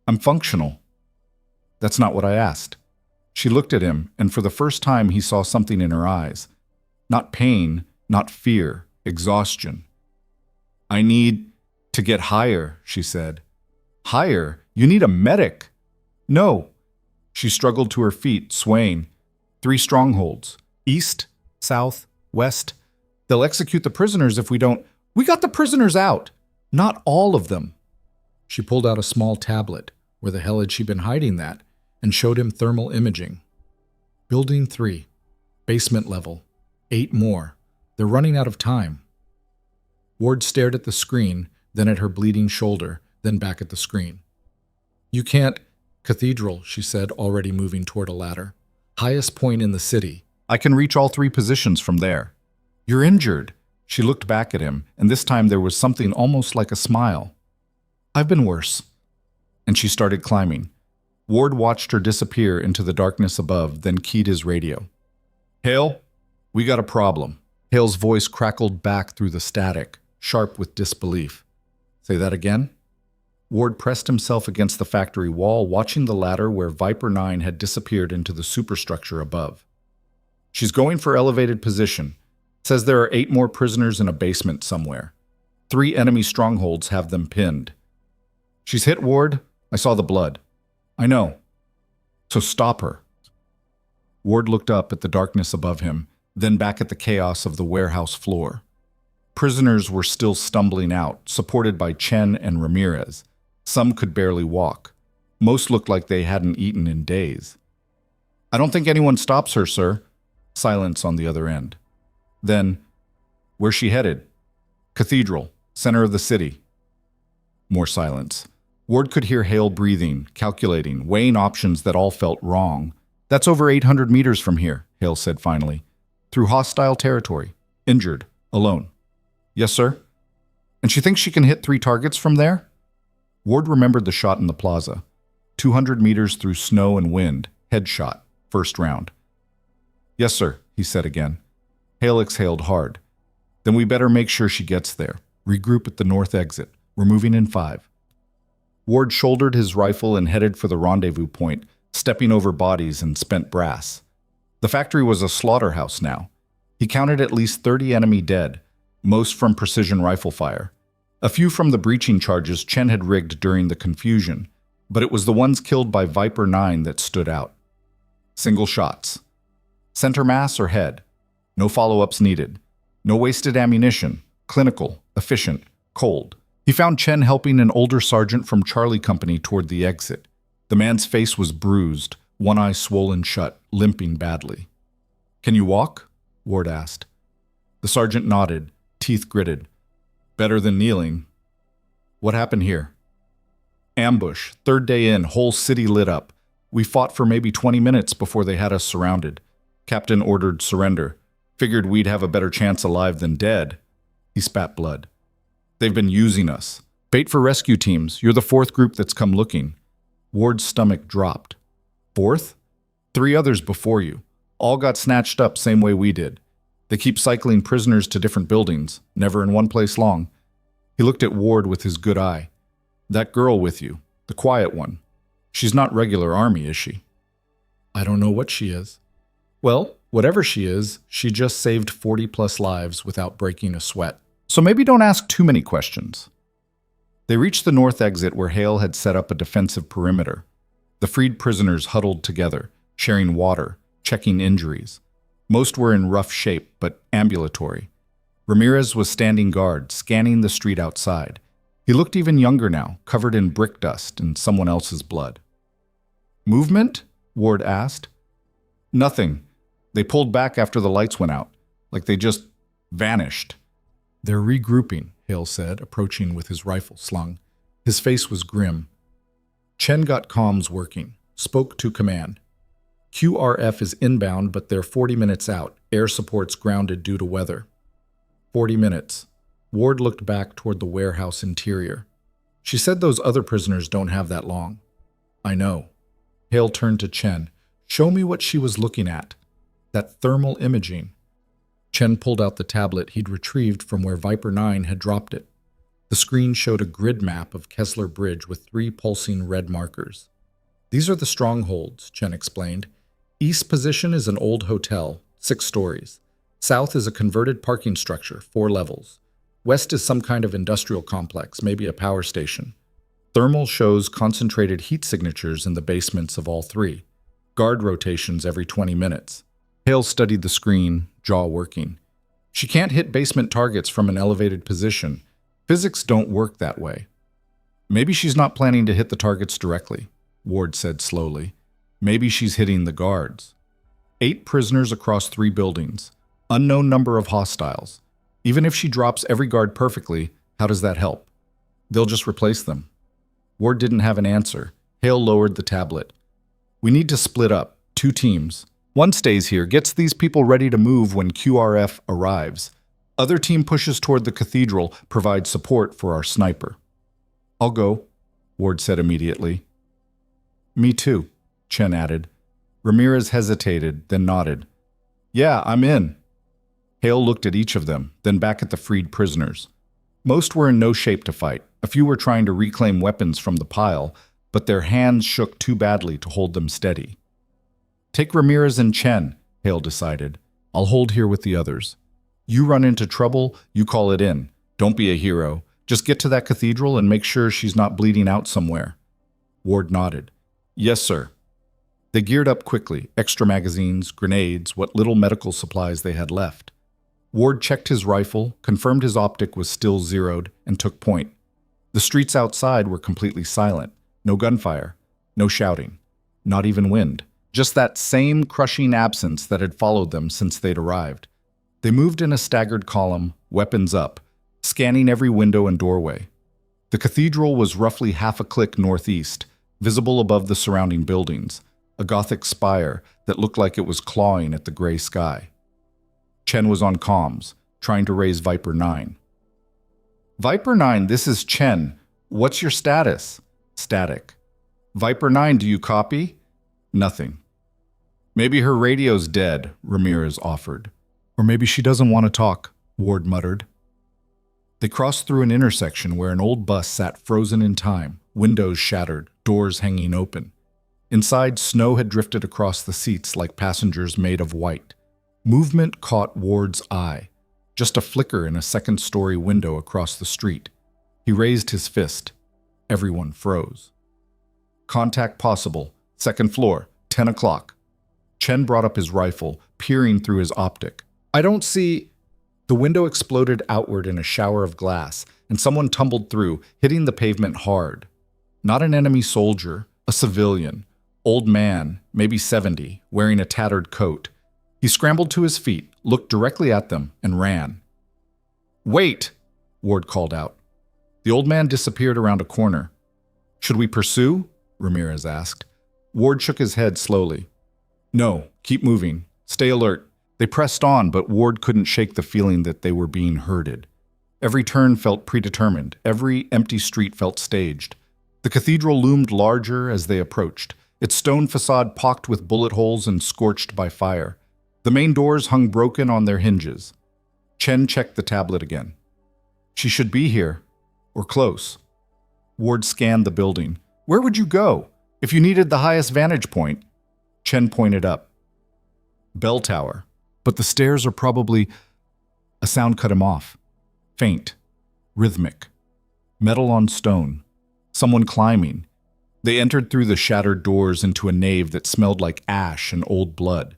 "I'm functional." "That's not what I asked." She looked at him, and for the first time he saw something in her eyes. Not pain, not fear, exhaustion. "I need to get higher," she said. "Higher? You need a medic." "No." She struggled to her feet, swaying. 3 strongholds. East, south, west. "They'll execute the prisoners if we don't—" "We got the prisoners out." "Not all of them." She pulled out a small tablet. Where the hell had she been hiding that? And showed him thermal imaging. Building 3. Basement level. 8 more. They're running out of time. Ward stared at the screen, then at her bleeding shoulder, then back at the screen. "You can't—" "Cathedral," she said, already moving toward a ladder. "Highest point in the city. I can reach all 3 positions from there." "You're injured." She looked back at him, and this time there was something almost like a smile. "I've been worse." And she started climbing. Ward watched her disappear into the darkness above, then keyed his radio. "Hale, we got a problem." Hale's voice crackled back through the static, sharp with disbelief. "Say that again?" Ward pressed himself against the factory wall, watching the ladder where Viper 9 had disappeared into the superstructure above. "She's going for elevated position. Says there are 8 more prisoners in a basement somewhere. 3 enemy strongholds have them pinned." "She's hit, Ward. I saw the blood." "I know. So stop her." Ward looked up at the darkness above him, then back at the chaos of the warehouse floor. Prisoners were still stumbling out, supported by Chen and Ramirez. Some could barely walk. Most looked like they hadn't eaten in days. "I don't think anyone stops her, sir." Silence on the other end. Then, "Where's she headed?" "Cathedral, center of the city." More silence. Ward could hear Hale breathing, calculating, weighing options that all felt wrong. "That's over 800 meters from here," Hale said finally. "Through hostile territory. Injured. Alone." "Yes, sir." "And she thinks she can hit 3 targets from there?" Ward remembered the shot in the plaza. 200 meters through snow and wind. Headshot. First round. "Yes, sir," he said again. Hale exhaled hard. "Then we better make sure she gets there. Regroup at the north exit. We're moving in 5. Ward shouldered his rifle and headed for the rendezvous point, stepping over bodies and spent brass. The factory was a slaughterhouse now. He counted at least 30 enemy dead, most from precision rifle fire. A few from the breaching charges Chen had rigged during the confusion, but it was the ones killed by Viper 9 that stood out. Single shots. Center mass or head. No follow-ups needed. No wasted ammunition. Clinical, efficient, cold. He found Chen helping an older sergeant from Charlie Company toward the exit. The man's face was bruised, one eye swollen shut, limping badly. "Can you walk?" Ward asked. The sergeant nodded, teeth gritted. "Better than kneeling." "What happened here?" "Ambush. 3rd day in, whole city lit up. We fought for maybe 20 minutes before they had us surrounded. Captain ordered surrender. Figured we'd have a better chance alive than dead. He spat blood. They've been using us. Bait for rescue teams. You're the fourth group that's come looking. Ward's stomach dropped. Fourth? 3 others before you. All got snatched up same way we did. They keep cycling prisoners to different buildings, never in one place long. He looked at Ward with his good eye. That girl with you, the quiet one. She's not regular army, is she? I don't know what she is. Well, whatever she is, she just saved 40+ lives without breaking a sweat. So maybe don't ask too many questions. They reached the north exit where Hale had set up a defensive perimeter. The freed prisoners huddled together, sharing water, checking injuries. Most were in rough shape, but ambulatory. Ramirez was standing guard, scanning the street outside. He looked even younger now, covered in brick dust and someone else's blood. Movement? Ward asked. Nothing. They pulled back after the lights went out, like they just vanished. They're regrouping, Hale said, approaching with his rifle slung. His face was grim. Chen got comms working, spoke to command. QRF is inbound, but they're 40 minutes out. Air support's grounded due to weather. 40 minutes. Ward looked back toward the warehouse interior. She said those other prisoners don't have that long. I know. Hale turned to Chen. Show me what she was looking at. That thermal imaging. Chen pulled out the tablet he'd retrieved from where Viper 9 had dropped it. The screen showed a grid map of Kesler Bridge with 3 pulsing red markers. These are the strongholds, Chen explained. East position is an old hotel, 6 stories. South is a converted parking structure, 4 levels. West is some kind of industrial complex, maybe a power station. Thermal shows concentrated heat signatures in the basements of all 3. Guard rotations every 20 minutes. Hale studied the screen, jaw working. She can't hit basement targets from an elevated position. Physics don't work that way. Maybe she's not planning to hit the targets directly, Ward said slowly. Maybe she's hitting the guards. 8 prisoners across 3 buildings. Unknown number of hostiles. Even if she drops every guard perfectly, how does that help? They'll just replace them. Ward didn't have an answer. Hale lowered the tablet. We need to split up, 2 teams. One stays here, gets these people ready to move when QRF arrives. Other team pushes toward the Cathedral, provides support for our sniper. I'll go, Ward said immediately. Me too, Chen added. Ramirez hesitated, then nodded. Yeah, I'm in. Hale looked at each of them, then back at the freed prisoners. Most were in no shape to fight. A few were trying to reclaim weapons from the pile, but their hands shook too badly to hold them steady. Take Ramirez and Chen, Hale decided. I'll hold here with the others. You run into trouble, you call it in. Don't be a hero. Just get to that cathedral and make sure she's not bleeding out somewhere. Ward nodded. Yes, sir. They geared up quickly, extra magazines, grenades, what little medical supplies they had left. Ward checked his rifle, confirmed his optic was still zeroed, and took point. The streets outside were completely silent. No gunfire, no shouting, not even wind. Just that same crushing absence that had followed them since they'd arrived. They moved in a staggered column, weapons up, scanning every window and doorway. The cathedral was roughly half a click northeast, visible above the surrounding buildings, a Gothic spire that looked like it was clawing at the gray sky. Chen was on comms, trying to raise Viper 9. Viper 9, this is Chen. What's your status? Static. Viper 9, do you copy? Nothing. Maybe her radio's dead, Ramirez offered. Or maybe she doesn't want to talk, Ward muttered. They crossed through an intersection where an old bus sat frozen in time, windows shattered, doors hanging open. Inside, snow had drifted across the seats like passengers made of white. Movement caught Ward's eye, just a flicker in a second-story window across the street. He raised his fist. Everyone froze. Contact possible. 2nd floor, 10 o'clock. Chen brought up his rifle, peering through his optic. I don't see... The window exploded outward in a shower of glass, and someone tumbled through, hitting the pavement hard. Not an enemy soldier, a civilian. Old man, maybe 70, wearing a tattered coat. He scrambled to his feet, looked directly at them, and ran. Wait! Ward called out. The old man disappeared around a corner. Should we pursue? Ramirez asked. Ward shook his head slowly. No, keep moving. Stay alert. They pressed on, but Ward couldn't shake the feeling that they were being herded. Every turn felt predetermined. Every empty street felt staged. The cathedral loomed larger as they approached, its stone facade pocked with bullet holes and scorched by fire. The main doors hung broken on their hinges. Chen checked the tablet again. She should be here, or close. Ward scanned the building. Where would you go if you needed the highest vantage point? Chen pointed up. Bell tower. But the stairs are probably... A sound cut him off. Faint. Rhythmic. Metal on stone. Someone climbing. They entered through the shattered doors into a nave that smelled like ash and old blood.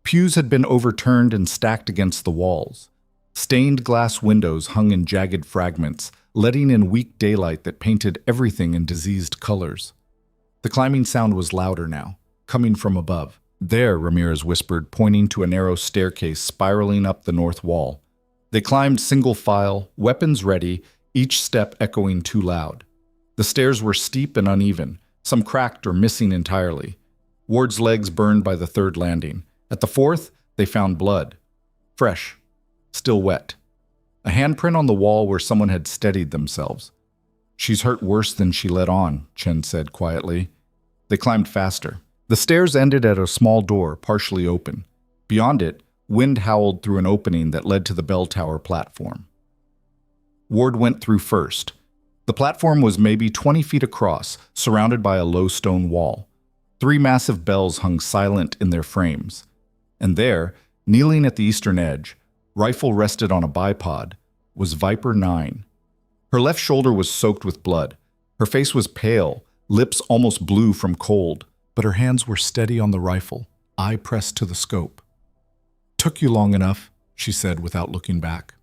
Pews had been overturned and stacked against the walls. Stained glass windows hung in jagged fragments, letting in weak daylight that painted everything in diseased colors. The climbing sound was louder now, coming from above. There, Ramirez whispered, pointing to a narrow staircase spiraling up the north wall. They climbed single file, weapons ready, each step echoing too loud. The stairs were steep and uneven, some cracked or missing entirely. Ward's legs burned by the third landing. At the fourth, they found blood. Fresh. Still wet. A handprint on the wall where someone had steadied themselves. She's hurt worse than she let on, Chen said quietly. They climbed faster. The stairs ended at a small door, partially open. Beyond it, wind howled through an opening that led to the bell tower platform. Ward went through first. The platform was maybe 20 feet across, surrounded by a low stone wall. 3 massive bells hung silent in their frames. And there, kneeling at the eastern edge, rifle rested on a bipod, was Viper 9. Her left shoulder was soaked with blood. Her face was pale, lips almost blue from cold, but her hands were steady on the rifle, eye pressed to the scope. "Took you long enough," she said without looking back.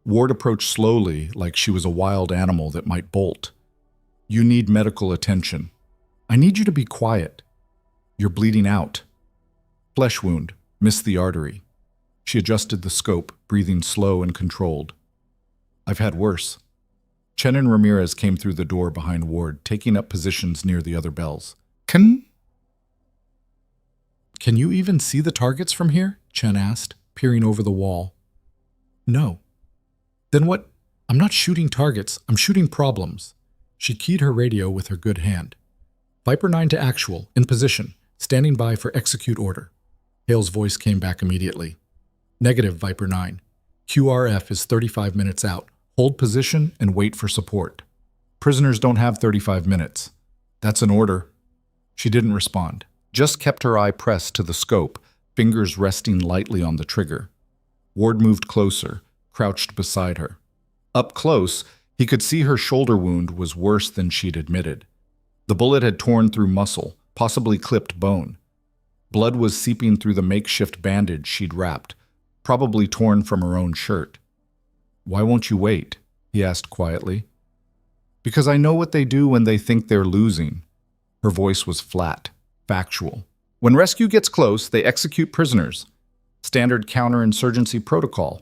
Ward approached slowly, like she was a wild animal that might bolt. "You need medical attention. I need you to be quiet. You're bleeding out." Flesh wound, missed the artery. She adjusted the scope, breathing slow and controlled. "I've had worse." Chen and Ramirez came through the door behind Ward, taking up positions near the other bells. Can you even see the targets from here?" Chen asked, peering over the wall. "No." "Then what? I'm not shooting targets, I'm shooting problems." She keyed her radio with her good hand. "Viper 9 to actual, in position, standing by for execute order." Hale's voice came back immediately. "Negative, Viper 9. QRF is 35 minutes out. Hold position and wait for support." "Prisoners don't have 35 minutes. That's an order." She didn't respond, just kept her eye pressed to the scope, fingers resting lightly on the trigger. Ward moved closer, crouched beside her. Up close, he could see her shoulder wound was worse than she'd admitted. The bullet had torn through muscle, possibly clipped bone. Blood was seeping through the makeshift bandage she'd wrapped, probably torn from her own shirt. "Why won't you wait?" he asked quietly. "Because I know what they do when they think they're losing." Her voice was flat, factual. "When rescue gets close, they execute prisoners. Standard counterinsurgency protocol.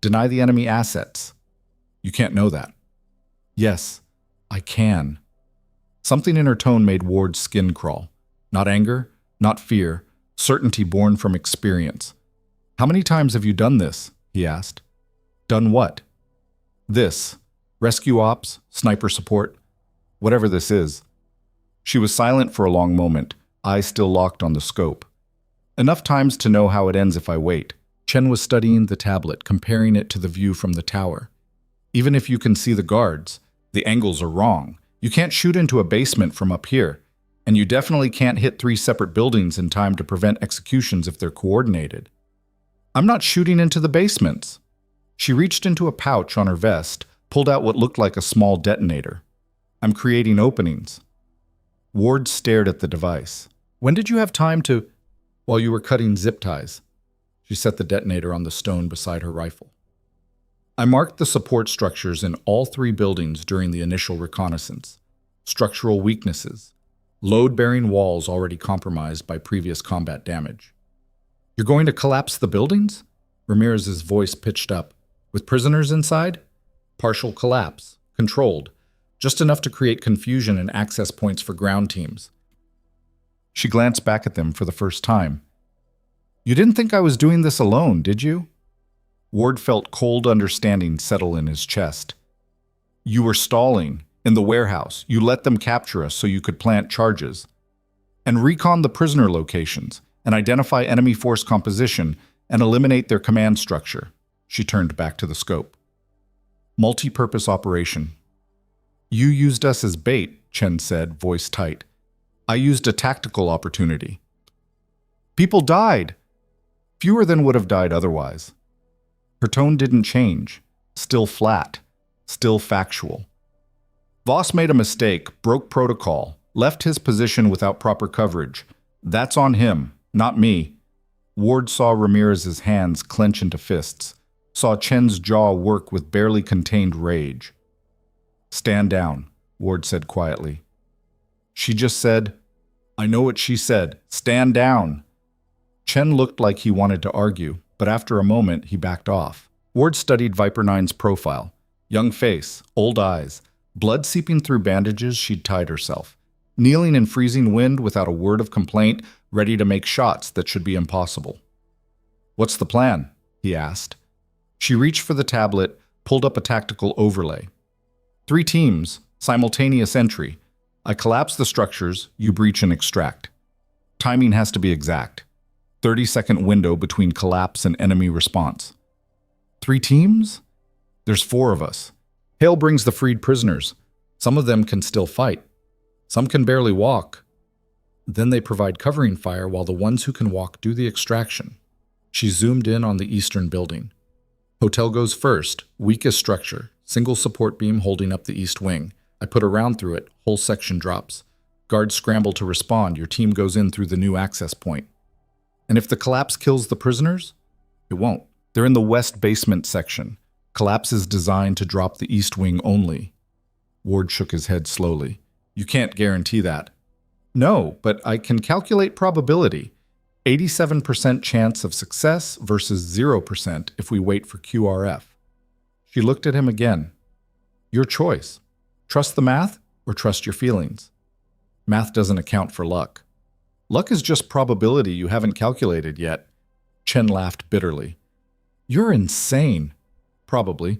Deny the enemy assets." "You can't know that." "Yes, I can." Something in her tone made Ward's skin crawl. Not anger, not fear, certainty born from experience. "How many times have you done this?" he asked. "Done what?" "This. Rescue ops, sniper support, whatever this is." She was silent for a long moment, eyes still locked on the scope. "Enough times to know how it ends if I wait." Chen was studying the tablet, comparing it to the view from the tower. "Even if you can see the guards, the angles are wrong. You can't shoot into a basement from up here, and you definitely can't hit 3 separate buildings in time to prevent executions if they're coordinated." "I'm not shooting into the basements." She reached into a pouch on her vest, pulled out what looked like a small detonator. "I'm creating openings." Ward stared at the device. "When did you have time to—" "While you were cutting zip ties." She set the detonator on the stone beside her rifle. "I marked the support structures in all 3 buildings during the initial reconnaissance. Structural weaknesses. Load-bearing walls already compromised by previous combat damage." "You're going to collapse the buildings?" Ramirez's voice pitched up. "With prisoners inside?" "Partial collapse. Controlled. Just enough to create confusion and access points for ground teams." She glanced back at them for the first time. You didn't think I was doing this alone, did you? Ward felt cold understanding settle in his chest. You were stalling in the warehouse. You let them capture us so you could plant charges. And recon the prisoner locations, and identify enemy force composition, and eliminate their command structure. She turned back to the scope. Multi-purpose operation. You used us as bait, Chen said, voice tight. I used a tactical opportunity. People died. Fewer than would have died otherwise. Her tone didn't change. Still flat. Still factual. Voss made a mistake, broke protocol, left his position without proper coverage. That's on him, not me. Ward saw Ramirez's hands clench into fists, saw Chen's jaw work with barely contained rage. Stand down, Ward said quietly. She just said, I know what she said. Stand down. Chen looked like he wanted to argue, but after a moment he backed off. Ward studied Viper 9's profile. Young face, old eyes, blood seeping through bandages she'd tied herself. Kneeling in freezing wind without a word of complaint, ready to make shots that should be impossible. What's the plan? He asked. She reached for the tablet, pulled up a tactical overlay. 3 teams, simultaneous entry. I collapse the structures, you breach and extract. Timing has to be exact. 30-second window between collapse and enemy response. 3 teams? There's 4 of us. Hale brings the freed prisoners. Some of them can still fight. Some can barely walk. Then they provide covering fire while the ones who can walk do the extraction. She zoomed in on the eastern building. Hotel goes first, weakest structure, single support beam holding up the east wing. I put a round through it, whole section drops. Guards scramble to respond, your team goes in through the new access point. And if the collapse kills the prisoners? It won't. They're in the west basement section. Collapse is designed to drop the east wing only. Ward shook his head slowly. You can't guarantee that. No, but I can calculate probability. 87% chance of success versus 0% if we wait for QRF. She looked at him again. Your choice. Trust the math or trust your feelings. Math doesn't account for luck. Luck is just probability you haven't calculated yet. Chen laughed bitterly. You're insane. Probably.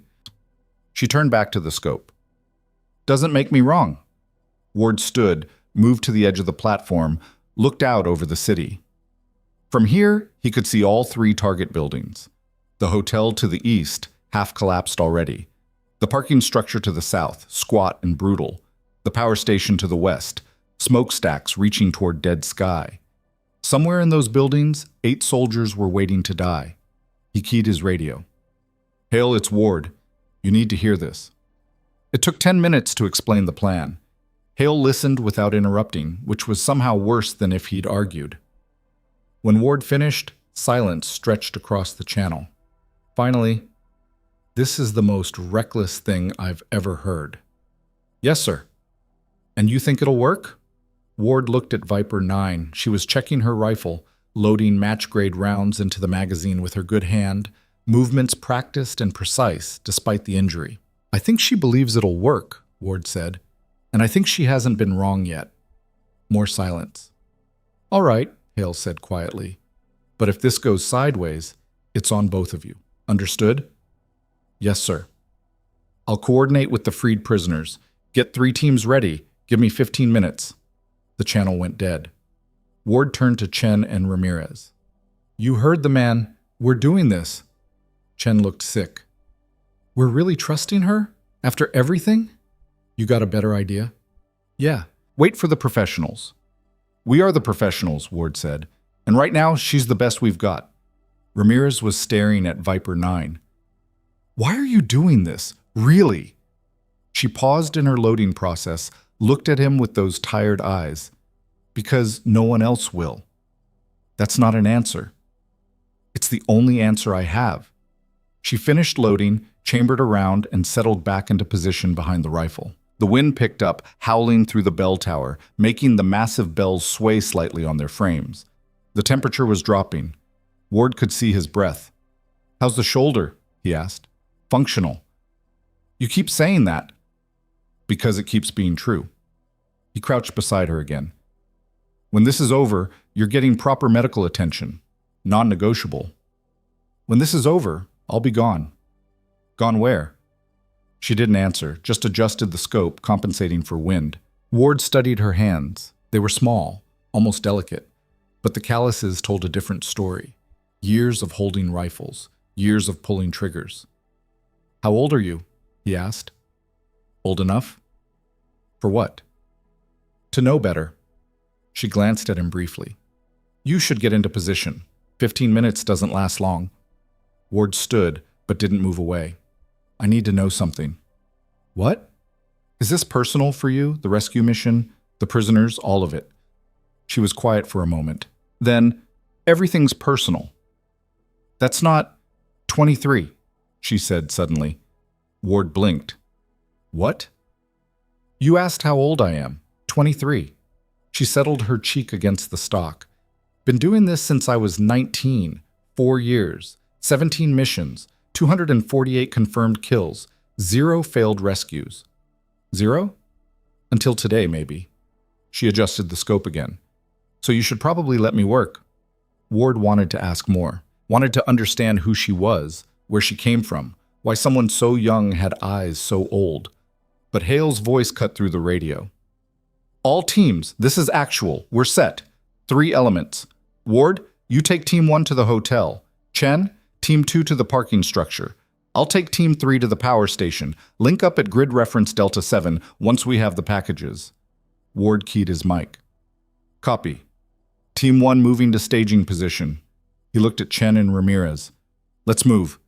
She turned back to the scope. Doesn't make me wrong. Ward stood, moved to the edge of the platform, looked out over the city. From here, he could see all 3 target buildings. The hotel to the east, half collapsed already. The parking structure to the south, squat and brutal. The power station to the west, smokestacks reaching toward dead sky. Somewhere in those buildings, 8 soldiers were waiting to die. He keyed his radio. Hale, it's Ward. You need to hear this. It took 10 minutes to explain the plan. Hale listened without interrupting, which was somehow worse than if he'd argued. When Ward finished, silence stretched across the channel. Finally, this is the most reckless thing I've ever heard. Yes, sir. And you think it'll work? Ward looked at Viper 9. She was checking her rifle, loading match-grade rounds into the magazine with her good hand, movements practiced and precise despite the injury. I think she believes it'll work, Ward said, and I think she hasn't been wrong yet. More silence. All right, Hale said quietly, but if this goes sideways, it's on both of you. Understood? Yes, sir. I'll coordinate with the freed prisoners. Get 3 teams ready. Give me 15 minutes. The channel went dead. Ward turned to Chen and Ramirez. You heard the man. We're doing this. Chen looked sick. We're really trusting her? After everything? You got a better idea? Yeah. Wait for the professionals. We are the professionals, Ward said. And right now, she's the best we've got. Ramirez was staring at Viper 9. Why are you doing this? Really? She paused in her loading process, looked at him with those tired eyes. Because no one else will. That's not an answer. It's the only answer I have. She finished loading, chambered around, and settled back into position behind the rifle. The wind picked up, howling through the bell tower, making the massive bells sway slightly on their frames. The temperature was dropping. Ward could see his breath. How's the shoulder? He asked. Functional. You keep saying that. Because it keeps being true. He crouched beside her again. When this is over, you're getting proper medical attention. Non-negotiable. When this is over, I'll be gone. Gone where? She didn't answer, just adjusted the scope, compensating for wind. Ward studied her hands. They were small, almost delicate, but the calluses told a different story. Years of holding rifles, years of pulling triggers. How old are you? He asked. Old enough? For what? To know better. She glanced at him briefly. You should get into position. 15 minutes doesn't last long. Ward stood, but didn't move away. I need to know something. What? Is this personal for you, the rescue mission, the prisoners, all of it? She was quiet for a moment. Then, everything's personal. That's not 23, she said suddenly. Ward blinked. What? You asked how old I am. 23. She settled her cheek against the stock. Been doing this since I was 19, 4 years, 17 missions, 248 confirmed kills, 0 failed rescues. 0? Until today, maybe. She adjusted the scope again. So you should probably let me work. Ward wanted to ask more, wanted to understand who she was, where she came from, why someone so young had eyes so old. But Hale's voice cut through the radio. All teams, this is actual. We're set. 3 elements. Ward, you take Team 1 to the hotel. Chen, Team 2 to the parking structure. I'll take Team 3 to the power station. Link up at grid reference Delta 7 once we have the packages. Ward keyed his mic. Copy. Team 1 moving to staging position. He looked at Chen and Ramirez. Let's move.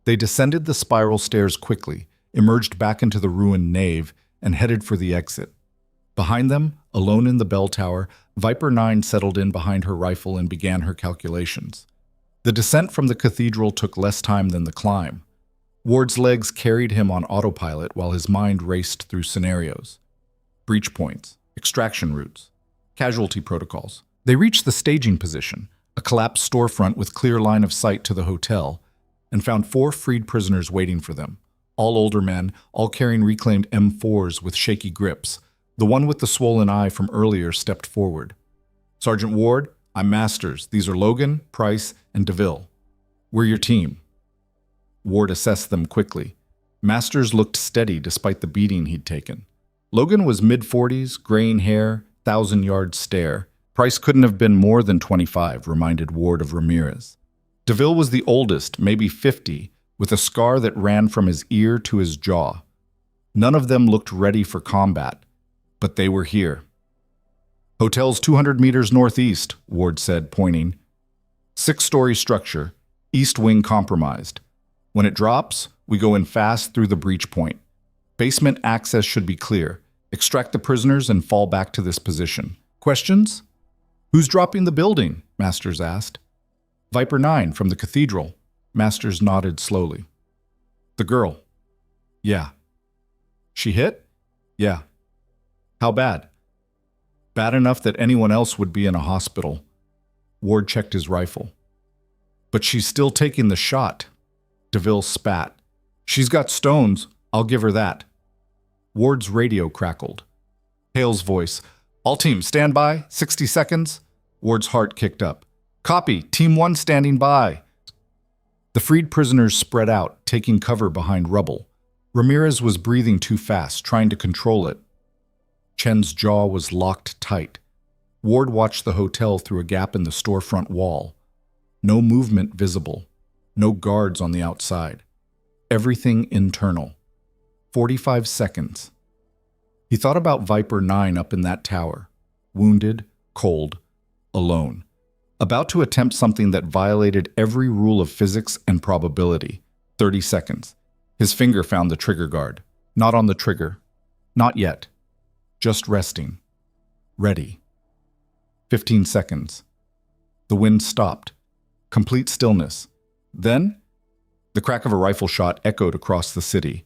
They descended the spiral stairs quickly, emerged back into the ruined nave, and headed for the exit. Behind them, alone in the bell tower, Viper 9 settled in behind her rifle and began her calculations. The descent from the cathedral took less time than the climb. Ward's legs carried him on autopilot while his mind raced through scenarios. Breach points, extraction routes, casualty protocols. They reached the staging position, a collapsed storefront with clear line of sight to the hotel, and found 4 freed prisoners waiting for them, all older men, all carrying reclaimed M4s with shaky grips. The one with the swollen eye from earlier stepped forward. Sergeant Ward, I'm Masters. These are Logan, Price, and DeVille. We're your team. Ward assessed them quickly. Masters looked steady despite the beating he'd taken. Logan was mid-40s, graying hair, 1,000-yard stare. Price couldn't have been more than 25, reminded Ward of Ramirez. DeVille was the oldest, maybe 50, with a scar that ran from his ear to his jaw. None of them looked ready for combat, but they were here. Hotel's 200 meters northeast, Ward said, pointing. 6-story structure, east wing compromised. When it drops, we go in fast through the breach point. Basement access should be clear. Extract the prisoners and fall back to this position. Questions? Who's dropping the building? Masters asked. Viper 9 from the Cathedral. Masters nodded slowly. The girl. Yeah. She hit? Yeah. How bad? Bad enough that anyone else would be in a hospital. Ward checked his rifle. But she's still taking the shot. DeVille spat. She's got stones. I'll give her that. Ward's radio crackled. Hale's voice. All teams, stand by. 60 seconds. Ward's heart kicked up. Copy. Team 1 standing by. The freed prisoners spread out, taking cover behind rubble. Ramirez was breathing too fast, trying to control it. Chen's jaw was locked tight. Ward watched the hotel through a gap in the storefront wall. No movement visible. No guards on the outside. Everything internal. 45 seconds. He thought about Viper 9 up in that tower. Wounded, cold, alone. About to attempt something that violated every rule of physics and probability. 30 seconds. His finger found the trigger guard. Not on the trigger. Not yet. Just resting. Ready. 15 seconds. The wind stopped. Complete stillness. Then, the crack of a rifle shot echoed across the city.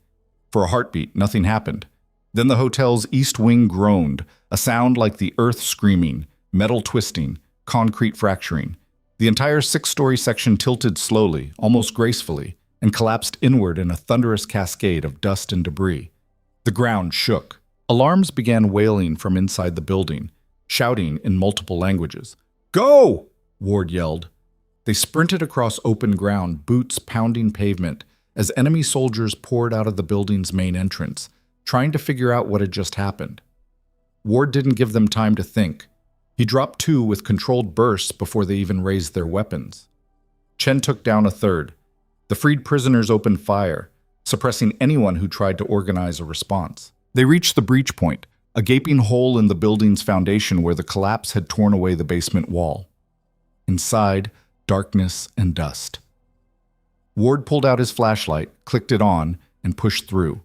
For a heartbeat, nothing happened. Then the hotel's east wing groaned, a sound like the earth screaming, metal twisting, concrete fracturing. The entire 6-story section tilted slowly, almost gracefully, and collapsed inward in a thunderous cascade of dust and debris. The ground shook. Alarms began wailing from inside the building, shouting in multiple languages. Go! Ward yelled. They sprinted across open ground, boots pounding pavement, as enemy soldiers poured out of the building's main entrance, trying to figure out what had just happened. Ward didn't give them time to think. He dropped two with controlled bursts before they even raised their weapons. Chen took down a third. The freed prisoners opened fire, suppressing anyone who tried to organize a response. They reached the breach point, a gaping hole in the building's foundation where the collapse had torn away the basement wall. Inside, darkness and dust. Ward pulled out his flashlight, clicked it on, and pushed through.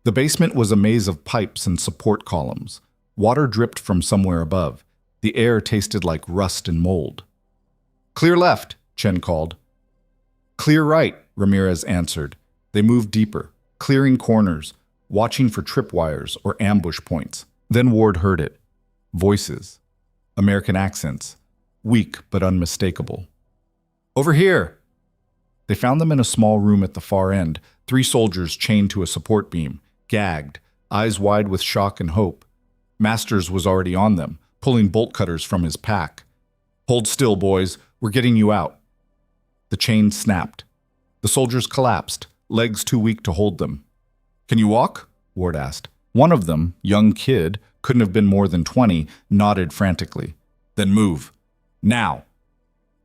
The basement was a maze of pipes and support columns. Water dripped from somewhere above. The air tasted like rust and mold. "Clear left," Chen called. "Clear right," Ramirez answered. They moved deeper, clearing corners, watching for tripwires or ambush points. Then Ward heard it. Voices. American accents. Weak but unmistakable. "Over here!" They found them in a small room at the far end, 3 soldiers chained to a support beam, gagged, eyes wide with shock and hope. Masters was already on them, pulling bolt cutters from his pack. "Hold still, boys. We're getting you out." The chain snapped. The soldiers collapsed, legs too weak to hold them. "Can you walk?" Ward asked. One of them, young kid, couldn't have been more than 20, nodded frantically. "Then move. Now!"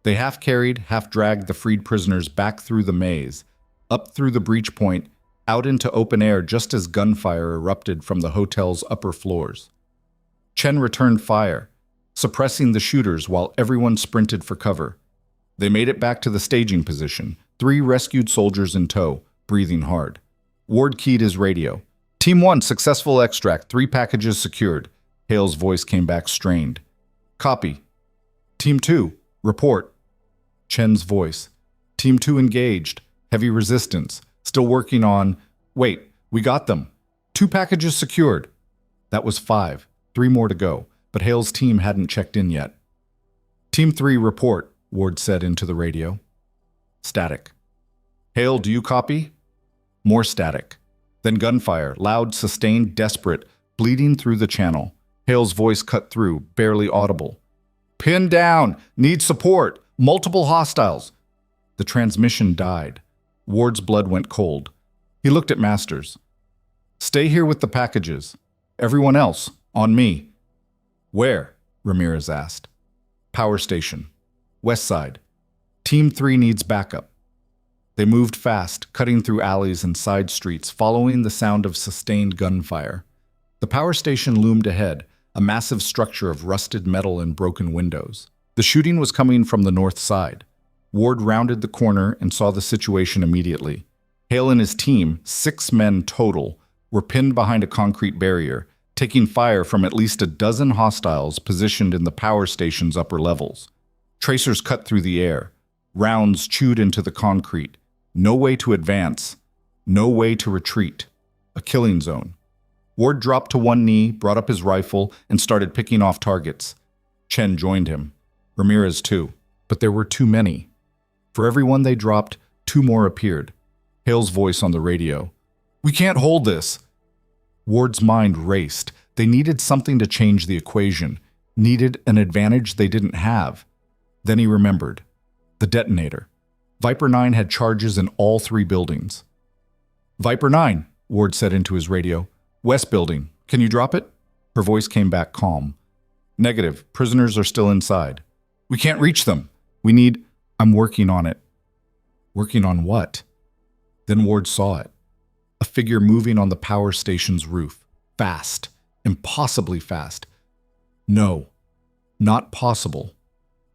They half-carried, half-dragged the freed prisoners back through the maze, up through the breach point, out into open air just as gunfire erupted from the hotel's upper floors. Chen returned fire, suppressing the shooters while everyone sprinted for cover. They made it back to the staging position, 3 rescued soldiers in tow, breathing hard. Ward keyed his radio. "Team 1, successful extract, 3 packages secured." Hale's voice came back strained. "Copy." "Team 2, report." Chen's voice. "Team 2 engaged. Heavy resistance. Still working on... Wait, we got them. 2 packages secured." That was 5. 3 more to go, but Hale's team hadn't checked in yet. "Team 3, report," Ward said into the radio. Static. "Hale, do you copy?" More static. Then gunfire, loud, sustained, desperate, bleeding through the channel. Hale's voice cut through, barely audible. "Pinned down! Need support! Multiple hostiles!" The transmission died. Ward's blood went cold. He looked at Masters. "Stay here with the packages. Everyone else, on me." "Where?" Ramirez asked. "Power station. West side. Team 3 needs backup." They moved fast, cutting through alleys and side streets, following the sound of sustained gunfire. The power station loomed ahead, a massive structure of rusted metal and broken windows. The shooting was coming from the north side. Ward rounded the corner and saw the situation immediately. Hale and his team, 6 men total, were pinned behind a concrete barrier, taking fire from at least a dozen hostiles positioned in the power station's upper levels. Tracers cut through the air. Rounds chewed into the concrete. No way to advance. No way to retreat. A killing zone. Ward dropped to one knee, brought up his rifle, and started picking off targets. Chen joined him. Ramirez too. But there were too many. For every one they dropped, 2 more appeared. Hale's voice on the radio. "We can't hold this." Ward's mind raced. They needed something to change the equation. Needed an advantage they didn't have. Then he remembered. The detonator. Viper 9 had charges in all 3 buildings. "Viper 9, Ward said into his radio. "West building. Can you drop it?" Her voice came back calm. "Negative. Prisoners are still inside." "We can't reach them. We need..." "I'm working on it." Working on what? Then Ward saw it. A figure moving on the power station's roof. Fast. Impossibly fast. No. Not possible.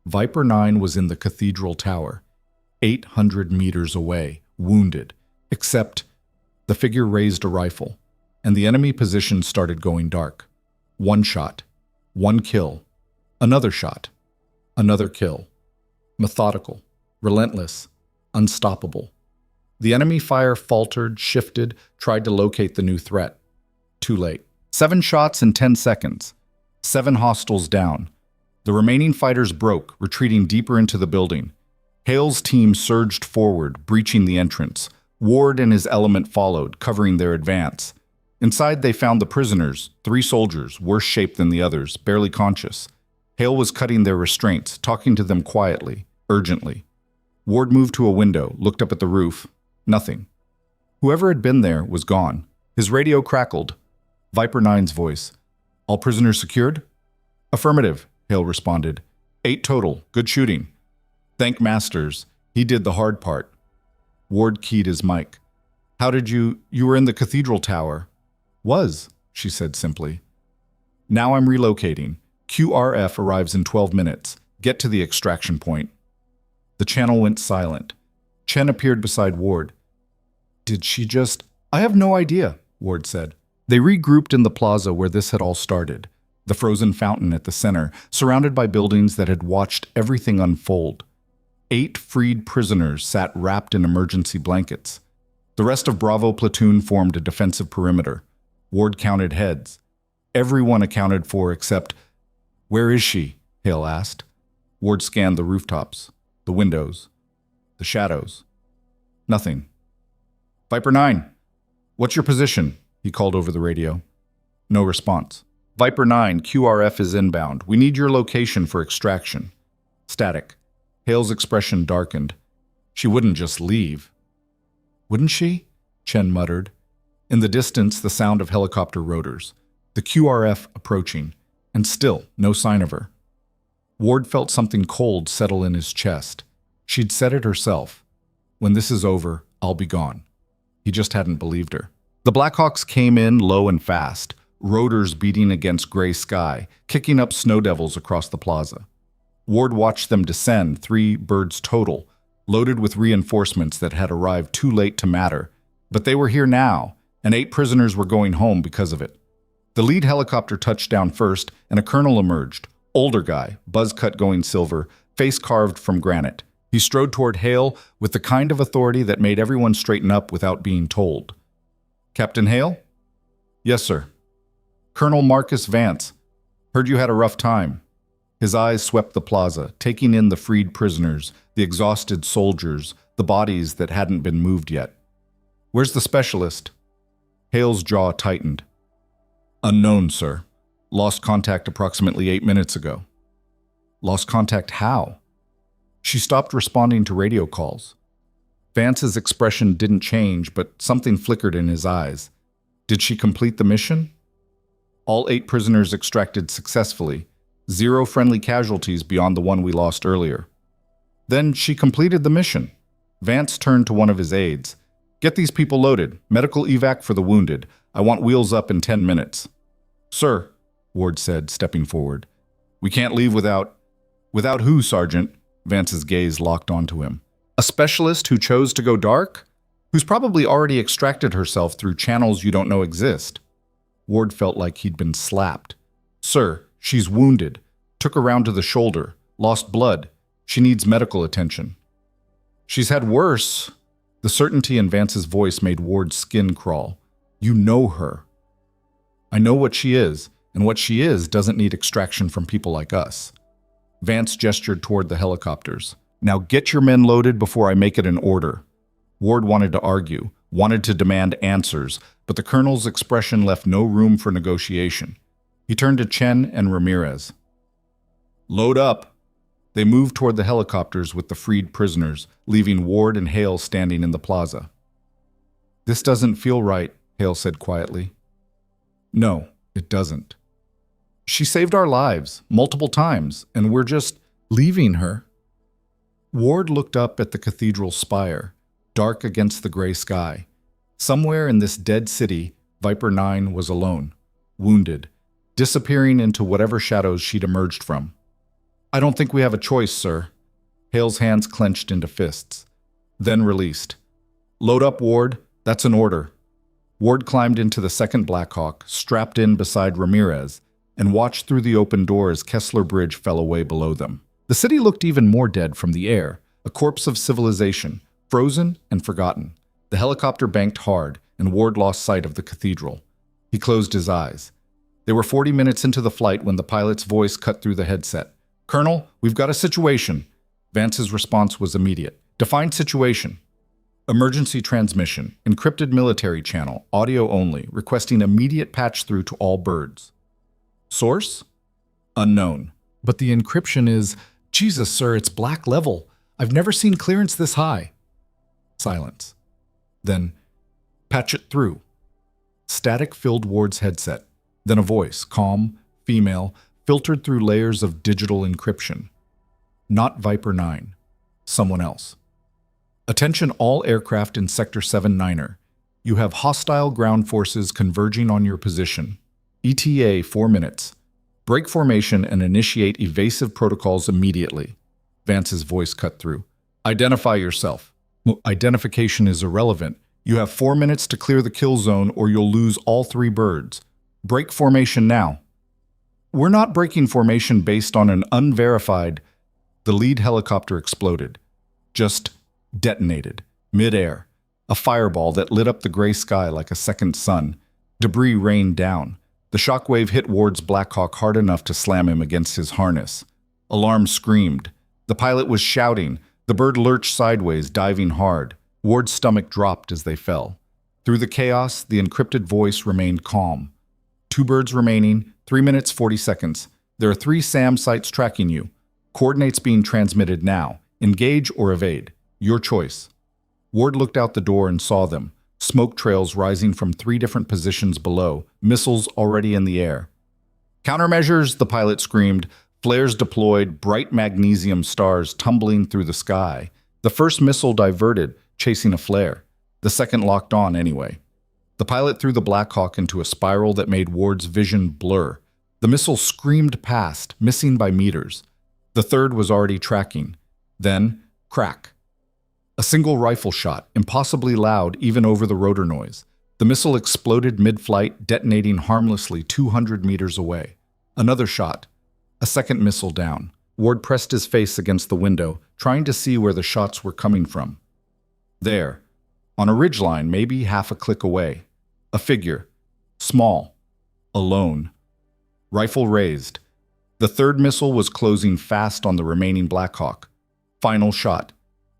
Viper 9 was in the Cathedral Tower. 800 meters away, wounded. Except, the figure raised a rifle, and the enemy position started going dark. 1 shot. 1 kill. Another shot. Another kill. Methodical. Relentless. Unstoppable. The enemy fire faltered, shifted, tried to locate the new threat. Too late. 7 shots in 10 seconds. 7 hostiles down. The remaining fighters broke, retreating deeper into the building. Hale's team surged forward, breaching the entrance. Ward and his element followed, covering their advance. Inside they found the prisoners, 3 soldiers, worse shape than the others, barely conscious. Hale was cutting their restraints, talking to them quietly. urgently. Ward moved to a window, looked up at the roof. Nothing. Whoever had been there was gone. His radio crackled. Viper 9's voice. All prisoners secured? Affirmative, Hale responded. 8 total. Good shooting. Thank Masters. He did the hard part. Ward keyed his mic. How did you were in the Cathedral Tower. Was, she said simply. Now I'm relocating. QRF arrives in 12 minutes. Get to the extraction point. The channel went silent. Chen appeared beside Ward. Did she just... I have no idea, Ward said. They regrouped in the plaza where this had all started, the frozen fountain at the center, surrounded by buildings that had watched everything unfold. 8 freed prisoners sat wrapped in emergency blankets. The rest of Bravo platoon formed a defensive perimeter. Ward counted heads. Everyone accounted for except... Where is she? Hale asked. Ward scanned the rooftops, the windows, the shadows. Nothing. Viper 9, what's your position? He called over the radio. No response. Viper 9, QRF is inbound. We need your location for extraction. Static. Hale's expression darkened. She wouldn't just leave. Wouldn't she? Chen muttered. In the distance, the sound of helicopter rotors. The QRF approaching. And still, no sign of her. Ward felt something cold settle in his chest. She'd said it herself. When this is over, I'll be gone. He just hadn't believed her. The Blackhawks came in low and fast, rotors beating against gray sky, kicking up snow devils across the plaza. Ward watched them descend, 3 birds total, loaded with reinforcements that had arrived too late to matter. But they were here now, and 8 prisoners were going home because of it. The lead helicopter touched down first, and a colonel emerged. Older guy, buzz cut going silver, face carved from granite. He strode toward Hale with the kind of authority that made everyone straighten up without being told. Captain Hale? Yes, sir. Colonel Marcus Vance. Heard you had a rough time. His eyes swept the plaza, taking in the freed prisoners, the exhausted soldiers, the bodies that hadn't been moved yet. Where's the specialist? Hale's jaw tightened. Unknown, sir. Lost contact approximately 8 minutes ago. Lost contact how? She stopped responding to radio calls. Vance's expression didn't change, but something flickered in his eyes. Did she complete the mission? All 8 prisoners extracted successfully. 0 friendly casualties beyond the one we lost earlier. Then she completed the mission. Vance turned to one of his aides. Get these people loaded. Medical evac for the wounded. I want wheels up in 10 minutes. Sir, Ward said, stepping forward. We can't leave without... Without who, Sergeant? Vance's gaze locked onto him. A specialist who chose to go dark? Who's probably already extracted herself through channels you don't know exist. Ward felt like he'd been slapped. Sir, she's wounded. Took her round to the shoulder. Lost blood. She needs medical attention. She's had worse. The certainty in Vance's voice made Ward's skin crawl. You know her. I know what she is, and what she is doesn't need extraction from people like us. Vance gestured toward the helicopters. Now get your men loaded before I make it an order. Ward wanted to argue, wanted to demand answers, but the colonel's expression left no room for negotiation. He turned to Chen and Ramirez. Load up. They moved toward the helicopters with the freed prisoners, leaving Ward and Hale standing in the plaza. This doesn't feel right, Hale said quietly. No, it doesn't. She saved our lives multiple times, and we're just leaving her. Ward looked up at the cathedral spire, dark against the gray sky. Somewhere in this dead city, Viper 9 was alone, wounded, disappearing into whatever shadows she'd emerged from. I don't think we have a choice, sir. Hale's hands clenched into fists, then released. Load up, Ward. That's an order. Ward climbed into the second Blackhawk, strapped in beside Ramirez, and watched through the open door as Kesler Bridge fell away below them. The city looked even more dead from the air, a corpse of civilization, frozen and forgotten. The helicopter banked hard, and Ward lost sight of the cathedral. He closed his eyes. They were 40 minutes into the flight when the pilot's voice cut through the headset. Colonel, we've got a situation. Vance's response was immediate. Define situation. Emergency transmission, encrypted military channel, audio only, requesting immediate patch through to all birds. Source? Unknown. But the encryption is... Jesus, sir, it's black level. I've never seen clearance this high. Silence. Then, patch it through. Static filled Ward's headset. Then a voice, calm, female, filtered through layers of digital encryption. Not Viper 9. Someone else. Attention all aircraft in Sector 7-9er. You have hostile ground forces converging on your position. ETA 4 minutes. Break formation and initiate evasive protocols immediately. Vance's voice cut through. Identify yourself. Identification is irrelevant. You have 4 minutes to clear the kill zone or you'll lose all 3 birds. Break formation now. We're not breaking formation based on an unverified... The lead helicopter exploded. Just detonated. Mid-air. A fireball that lit up the gray sky like a second sun. Debris rained down. The shockwave hit Ward's Blackhawk hard enough to slam him against his harness. Alarm screamed. The pilot was shouting. The bird lurched sideways, diving hard. Ward's stomach dropped as they fell. Through the chaos, the encrypted voice remained calm. 2 birds remaining, 3 minutes 40 seconds. There are 3 SAM sites tracking you. Coordinates being transmitted now. Engage or evade. Your choice. Ward looked out the door and saw them. Smoke trails rising from 3 different positions below. Missiles already in the air. Countermeasures, the pilot screamed. Flares deployed, bright magnesium stars tumbling through the sky. The first missile diverted, chasing a flare. The second locked on anyway. The pilot threw the Blackhawk into a spiral that made Ward's vision blur. The missile screamed past, missing by meters. The third was already tracking. Then, crack. A single rifle shot, impossibly loud even over the rotor noise. The missile exploded mid-flight, detonating harmlessly 200 meters away. Another shot. A second missile down. Ward pressed his face against the window, trying to see where the shots were coming from. There, on a ridgeline maybe half a click away. A figure. Small. Alone. Rifle raised. The third missile was closing fast on the remaining Blackhawk. Final shot.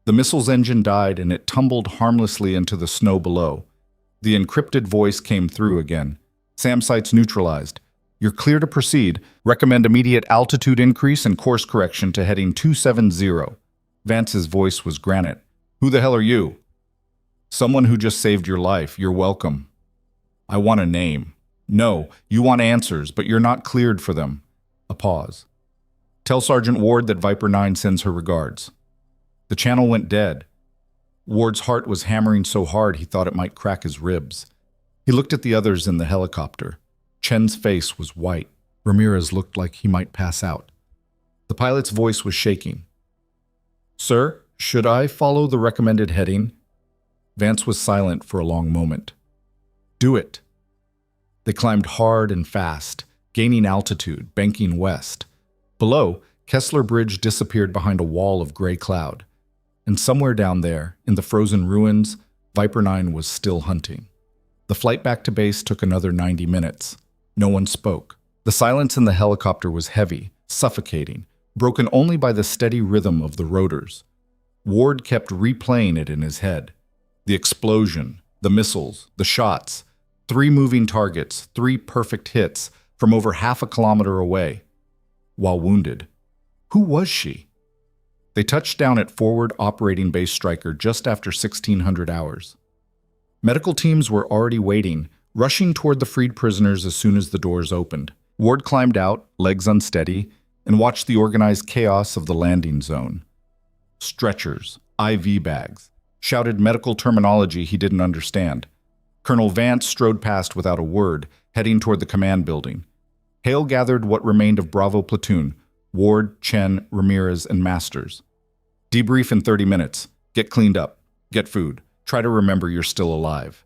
The missile's engine died and it tumbled harmlessly into the snow below. The encrypted voice came through again. SAM sites neutralized. You're clear to proceed. Recommend immediate altitude increase and course correction to heading 270. Vance's voice was granite. Who the hell are you? Someone who just saved your life. You're welcome. I want a name. No, you want answers, but you're not cleared for them. A pause. Tell Sergeant Ward that Viper 9 sends her regards. The channel went dead. Ward's heart was hammering so hard he thought it might crack his ribs. He looked at the others in the helicopter. Chen's face was white. Ramirez looked like he might pass out. The pilot's voice was shaking. Sir, should I follow the recommended heading? Vance was silent for a long moment. Do it. They climbed hard and fast, gaining altitude, banking west. Below, Kesler Bridge disappeared behind a wall of gray cloud. And somewhere down there, in the frozen ruins, Viper 9 was still hunting. The flight back to base took another 90 minutes. No one spoke. The silence in the helicopter was heavy, suffocating, broken only by the steady rhythm of the rotors. Ward kept replaying it in his head. The explosion, the missiles, the shots, 3 moving targets, 3 perfect hits from over half a kilometer away. While wounded. Who was she? They touched down at Forward Operating Base Stryker just after 1600 hours. Medical teams were already waiting, rushing toward the freed prisoners as soon as the doors opened. Ward climbed out, legs unsteady, and watched the organized chaos of the landing zone. Stretchers, IV bags, shouted medical terminology he didn't understand. Colonel Vance strode past without a word, heading toward the command building. Hale gathered what remained of Bravo platoon, Ward, Chen, Ramirez, and Masters. Debrief in 30 minutes. Get cleaned up. Get food. Try to remember you're still alive.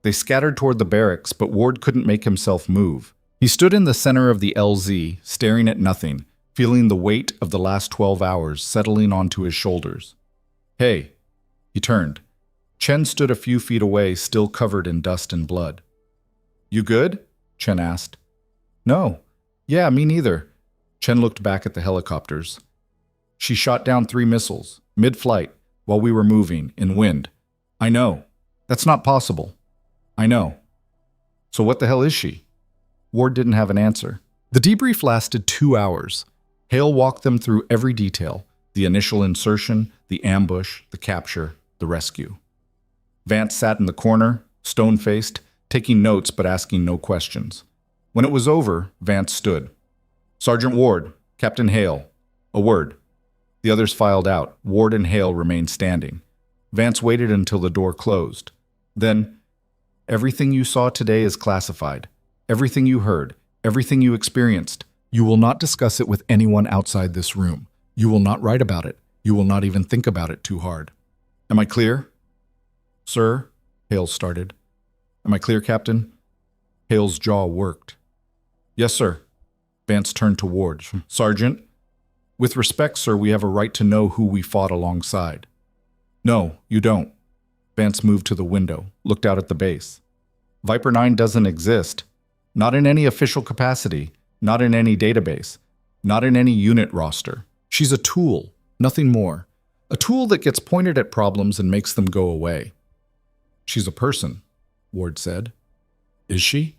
They scattered toward the barracks, but Ward couldn't make himself move. He stood in the center of the LZ, staring at nothing, feeling the weight of the last 12 hours settling onto his shoulders. Hey. He turned. Chen stood a few feet away, still covered in dust and blood. You good? Chen asked. No. Yeah, me neither. Chen looked back at the helicopters. She shot down 3 missiles, mid-flight, while we were moving, in wind. I know. That's not possible. I know. So what the hell is she? Ward didn't have an answer. The debrief lasted 2 hours. Hale walked them through every detail. The initial insertion, the ambush, the capture, the rescue. Vance sat in the corner, stone-faced, taking notes but asking no questions. When it was over, Vance stood. "Sergeant Ward, Captain Hale, a word." The others filed out. Ward and Hale remained standing. Vance waited until the door closed. Then, "Everything you saw today is classified. Everything you heard, everything you experienced. You will not discuss it with anyone outside this room. You will not write about it. You will not even think about it too hard. Am I clear?" "Sir," Hale started. "Am I clear, Captain?" Hale's jaw worked. "Yes, sir." Vance turned to Ward. "Sergeant, with respect, sir, we have a right to know who we fought alongside." "No, you don't." Vance moved to the window, looked out at the base. "Viper 9 doesn't exist. Not in any official capacity, not in any database, not in any unit roster. She's a tool, nothing more. A tool that gets pointed at problems and makes them go away." "She's a person," Ward said. "Is she?"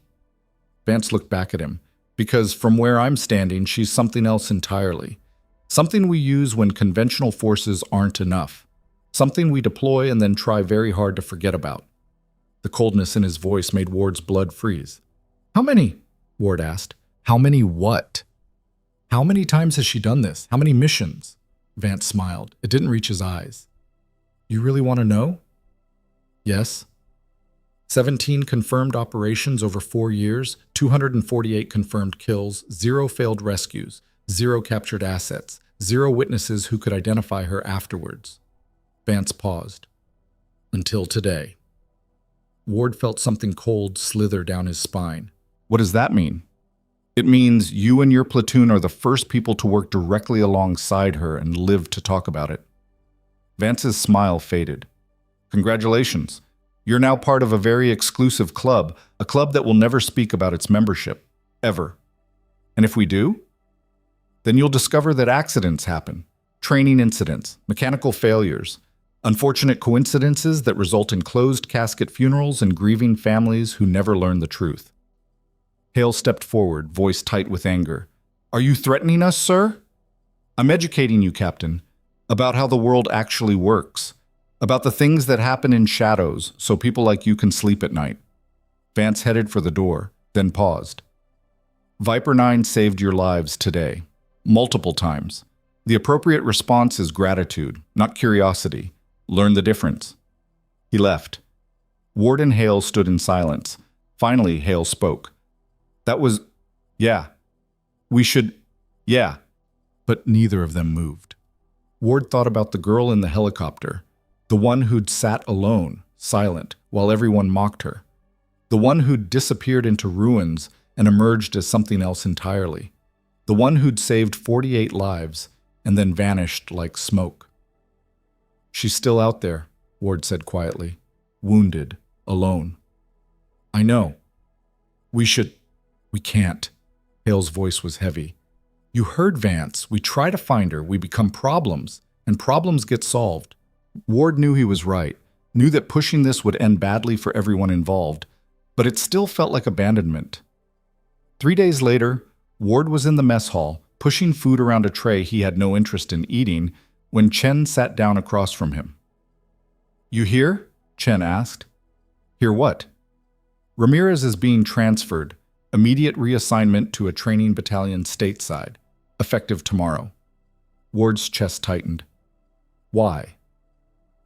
Vance looked back at him. "Because from where I'm standing, she's something else entirely. Something we use when conventional forces aren't enough. Something we deploy and then try very hard to forget about." The coldness in his voice made Ward's blood freeze. "How many?" Ward asked. "How many what? How many times has she done this? How many missions?" Vance smiled. It didn't reach his eyes. "You really want to know?" "Yes." 17 confirmed operations over 4 years, 248 confirmed kills, 0 failed rescues, 0 captured assets, 0 witnesses who could identify her afterwards. Vance paused. "Until today." Ward felt something cold slither down his spine. "What does that mean?" "It means you and your platoon are the first people to work directly alongside her and live to talk about it." Vance's smile faded. "Congratulations. You're now part of a very exclusive club, a club that will never speak about its membership. Ever. And if we do? Then you'll discover that accidents happen. Training incidents, mechanical failures, unfortunate coincidences that result in closed casket funerals and grieving families who never learn the truth." Hale stepped forward, voice tight with anger. "Are you threatening us, sir?" "I'm educating you, Captain, about how the world actually works, about the things that happen in shadows so people like you can sleep at night." Vance headed for the door, then paused. "Viper 9 saved your lives today, multiple times. The appropriate response is gratitude, not curiosity. Learn the difference." He left. Ward and Hale stood in silence. Finally, Hale spoke. "That was... yeah. We should... yeah." But neither of them moved. Ward thought about the girl in the helicopter, the one who'd sat alone, silent, while everyone mocked her. The one who'd disappeared into ruins and emerged as something else entirely. The one who'd saved 48 lives and then vanished like smoke. "She's still out there," Ward said quietly. "Wounded, alone." "I know. We should... we can't." Hale's voice was heavy. "You heard Vance. We try to find her. We become problems, and problems get solved." Ward knew he was right, knew that pushing this would end badly for everyone involved, but it still felt like abandonment. 3 days later, Ward was in the mess hall, pushing food around a tray he had no interest in eating, when Chen sat down across from him. "You hear?" Chen asked. "Hear what?" "Ramirez is being transferred. Immediate reassignment to a training battalion stateside. Effective tomorrow." Ward's chest tightened. "Why?"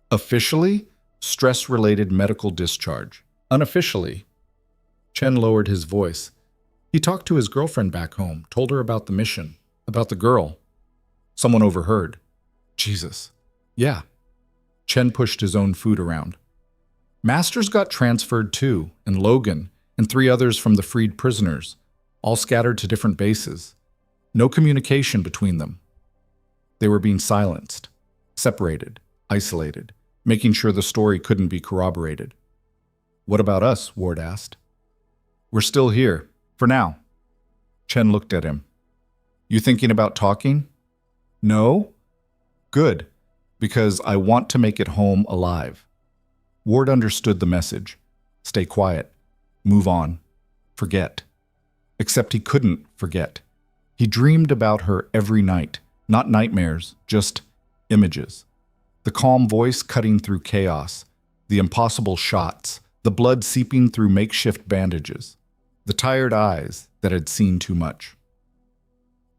"Officially, stress-related medical discharge. Unofficially..." Chen lowered his voice. "He talked to his girlfriend back home, told her about the mission, about the girl. Someone overheard." "Jesus." "Yeah." Chen pushed his own food around. "Masters got transferred too, and Logan, and 3 others from the freed prisoners, all scattered to different bases. No communication between them. They were being silenced, separated, isolated, making sure the story couldn't be corroborated." "What about us?" Ward asked. "We're still here, for now." Chen looked at him. "You thinking about talking?" "No?" "Good, because I want to make it home alive." Ward understood the message. Stay quiet. Move on. Forget. Except he couldn't forget. He dreamed about her every night. Not nightmares, just Images. The calm voice cutting through chaos. The impossible shots. The blood seeping through makeshift bandages. The tired eyes that had seen too much.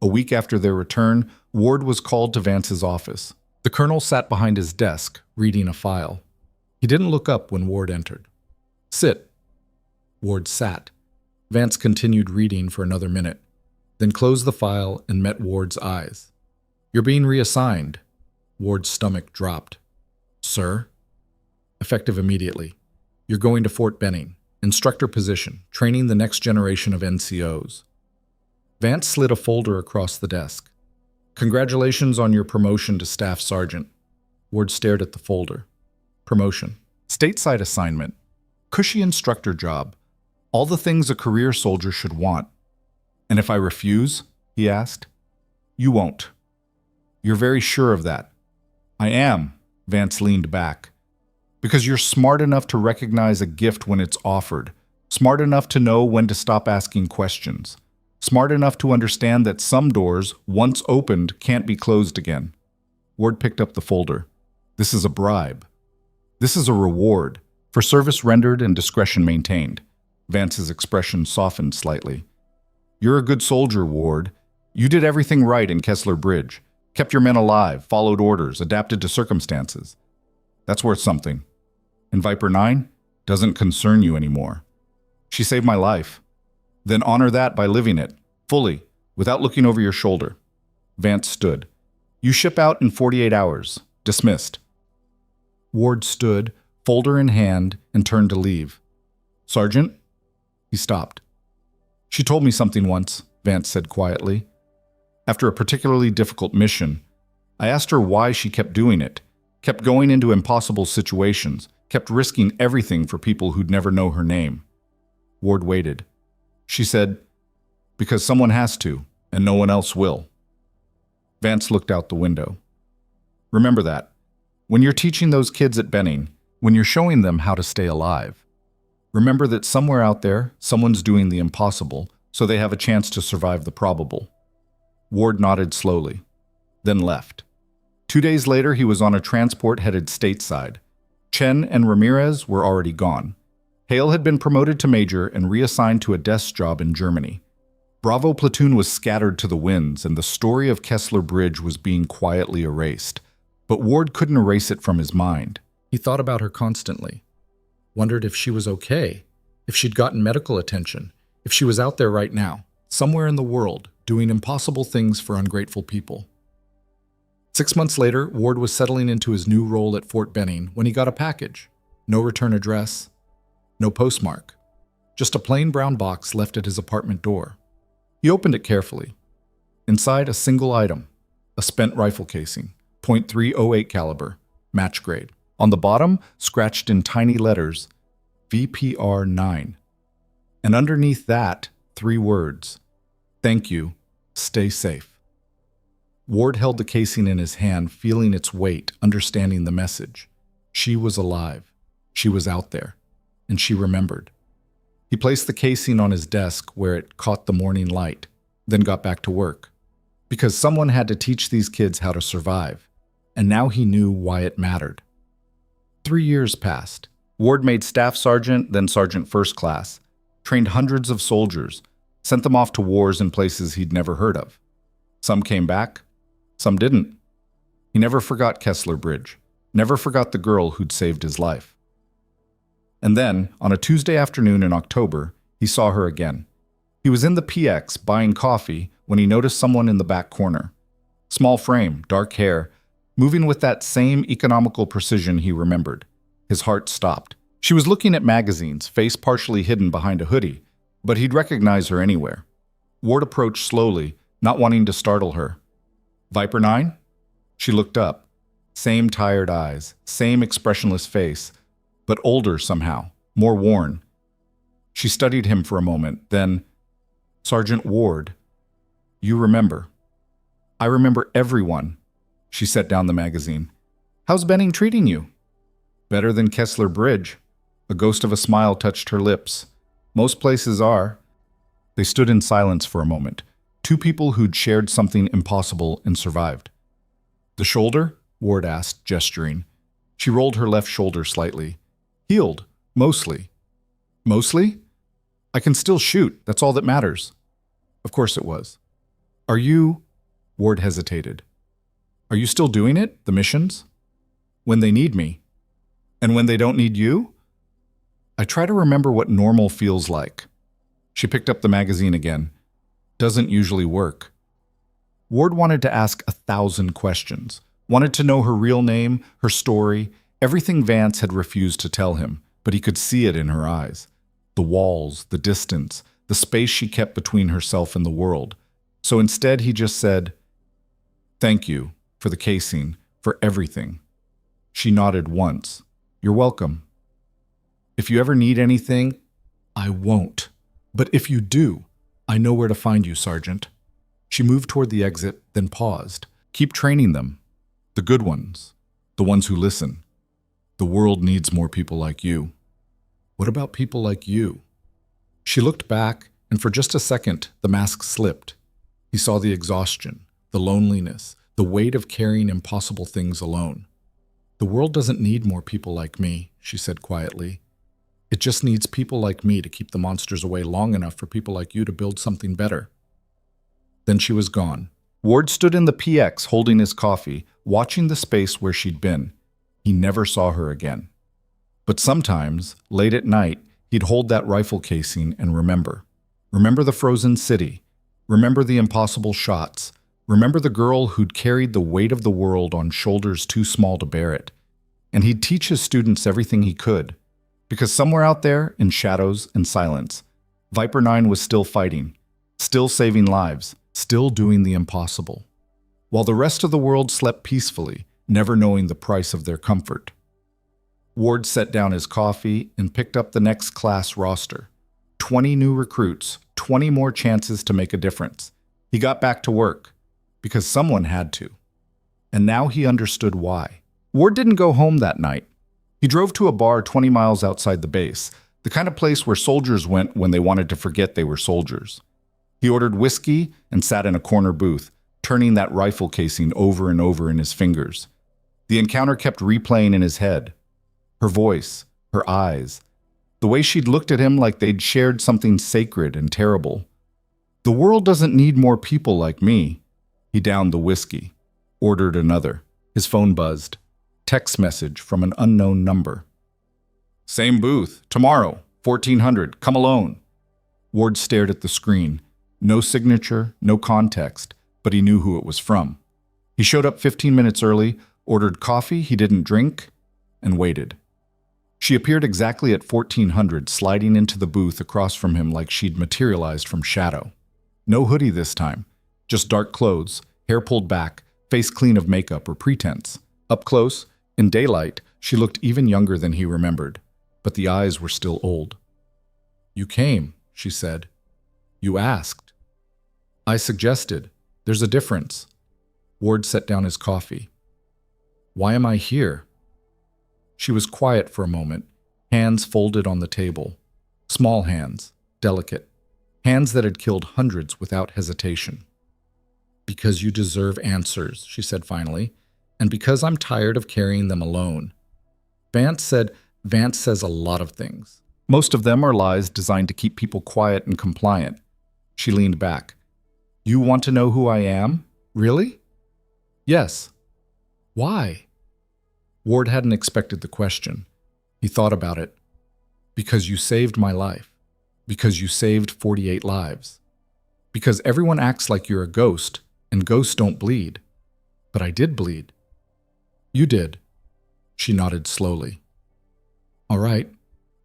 A week after their return, Ward was called to Vance's office. The colonel sat behind his desk, reading a file. He didn't look up when Ward entered. "Sit." Ward sat. Vance continued reading for another minute, then closed the file and met Ward's eyes. "You're being reassigned." Ward's stomach dropped. "Sir?" "Effective immediately. You're going to Fort Benning, instructor position, training the next generation of NCOs." Vance slid a folder across the desk. "Congratulations on your promotion to staff sergeant." Ward stared at the folder. "Promotion. Stateside assignment. Cushy instructor job. All the things a career soldier should want." "And if I refuse?" he asked. "You won't." "You're very sure of that?" "I am." Vance leaned back. "Because you're smart enough to recognize a gift when it's offered. Smart enough to know when to stop asking questions. Smart enough to understand that some doors, once opened, can't be closed again." Ward picked up the folder. "This is a bribe. This is a reward for service rendered and discretion maintained." Vance's expression softened slightly. "You're a good soldier, Ward. You did everything right in Kesler Bridge. Kept your men alive, followed orders, adapted to circumstances. That's worth something. And Viper 9 doesn't concern you anymore. She saved my life. Then honor that by living it, fully, without looking over your shoulder." Vance stood. "You ship out in 48 hours. Dismissed." Ward stood, folder in hand, and turned to leave. "Sergeant?" He stopped. "She told me something once," Vance said quietly. "After a particularly difficult mission, I asked her why she kept doing it, kept going into impossible situations, kept risking everything for people who'd never know her name." Ward waited. She said, "Because someone has to, and no one else will." Vance looked out the window. "Remember that. When you're teaching those kids at Benning, when you're showing them how to stay alive, remember that somewhere out there, someone's doing the impossible, so they have a chance to survive the probable." Ward nodded slowly, then left. 2 days later, he was on a transport headed stateside. Chen and Ramirez were already gone. Hale had been promoted to major and reassigned to a desk job in Germany. Bravo platoon was scattered to the winds, and the story of Kesler Bridge was being quietly erased. But Ward couldn't erase it from his mind. He thought about her constantly. Wondered if she was okay, if she'd gotten medical attention, if she was out there right now, somewhere in the world, doing impossible things for ungrateful people. 6 months later, Ward was settling into his new role at Fort Benning when he got a package. No return address, no postmark, just a plain brown box left at his apartment door. He opened it carefully. Inside, a single item, a spent rifle casing, .308 caliber, match grade. On the bottom, scratched in tiny letters, VPR 9. And underneath that, 3 words, "Thank you, stay safe." Ward held the casing in his hand, feeling its weight, understanding the message. She was alive. She was out there. And she remembered. He placed the casing on his desk where it caught the morning light, then got back to work. Because someone had to teach these kids how to survive, and now he knew why it mattered. 3 years passed. Ward made staff sergeant, then sergeant first class, trained hundreds of soldiers, sent them off to wars in places he'd never heard of. Some came back, some didn't. He never forgot Kesler Bridge, never forgot the girl who'd saved his life. And then, on a Tuesday afternoon in October, he saw her again. He was in the PX buying coffee when he noticed someone in the back corner. Small frame, dark hair, moving with that same economical precision he remembered. His heart stopped. She was looking at magazines, face partially hidden behind a hoodie, but he'd recognize her anywhere. Ward approached slowly, not wanting to startle her. "Viper 9?" She looked up. Same tired eyes, same expressionless face, but older somehow, more worn. She studied him for a moment, then, "Sergeant Ward, you remember." "I remember everyone." She set down the magazine. "How's Benning treating you?" "Better than Kesler Bridge." A ghost of a smile touched her lips. "Most places are." They stood in silence for a moment, 2 people who'd shared something impossible and survived. "The shoulder?" Ward asked, gesturing. She rolled her left shoulder slightly. Healed, mostly. Mostly? I can still shoot, that's all that matters. Of course it was. Are you... Ward hesitated. Are you still doing it, the missions? When they need me. And when they don't need you? I try to remember what normal feels like. She picked up the magazine again. Doesn't usually work. Ward wanted to ask 1,000 questions. Wanted to know her real name, her story, everything Vance had refused to tell him, but he could see it in her eyes. The walls, the distance, the space she kept between herself and the world. So instead he just said, "Thank you for the casing, for everything." She nodded once. "You're welcome. If you ever need anything, I won't. But if you do, I know where to find you, Sergeant." She moved toward the exit, then paused. "Keep training them. The good ones. The ones who listen. The world needs more people like you." "What about people like you?" She looked back, and for just a second, the mask slipped. He saw the exhaustion, the loneliness, the weight of carrying impossible things alone. "The world doesn't need more people like me," she said quietly. "It just needs people like me to keep the monsters away long enough for people like you to build something better." Then she was gone. Ward stood in the PX holding his coffee, watching the space where she'd been. He never saw her again. But sometimes, late at night, he'd hold that rifle casing and remember. Remember the frozen city. Remember the impossible shots. Remember the girl who'd carried the weight of the world on shoulders too small to bear it. And he'd teach his students everything he could. Because somewhere out there, in shadows and silence, Viper 9 was still fighting, still saving lives, still doing the impossible. While the rest of the world slept peacefully, never knowing the price of their comfort. Ward set down his coffee and picked up the next class roster. 20 new recruits, 20 more chances to make a difference. He got back to work, because someone had to. And now he understood why. Ward didn't go home that night. He drove to a bar 20 miles outside the base, the kind of place where soldiers went when they wanted to forget they were soldiers. He ordered whiskey and sat in a corner booth, turning that rifle casing over and over in his fingers. The encounter kept replaying in his head. Her voice, her eyes, the way she'd looked at him like they'd shared something sacred and terrible. "The world doesn't need more people like me." He downed the whiskey, ordered another. His phone buzzed. Text message from an unknown number. "Same booth, tomorrow, 1400, come alone." Ward stared at the screen. No signature, no context, but he knew who it was from. He showed up 15 minutes early, ordered coffee he didn't drink, and waited. She appeared exactly at 1400, sliding into the booth across from him like she'd materialized from shadow. No hoodie this time, just dark clothes, hair pulled back, face clean of makeup or pretense. Up close, in daylight, she looked even younger than he remembered, but the eyes were still old. "You came," she said. "You asked." "I suggested. There's a difference." Ward set down his coffee. "Why am I here?" She was quiet for a moment, hands folded on the table. Small hands, delicate. Hands that had killed hundreds without hesitation. "Because you deserve answers," she said finally, "and because I'm tired of carrying them alone." Vance says a lot of things. Most of them are lies designed to keep people quiet and compliant. She leaned back. "You want to know who I am? Really?" "Yes." "Why?" Ward hadn't expected the question. He thought about it. "Because you saved my life. Because you saved 48 lives. Because everyone acts like you're a ghost, and ghosts don't bleed. But I did bleed." "You did." She nodded slowly. "All right.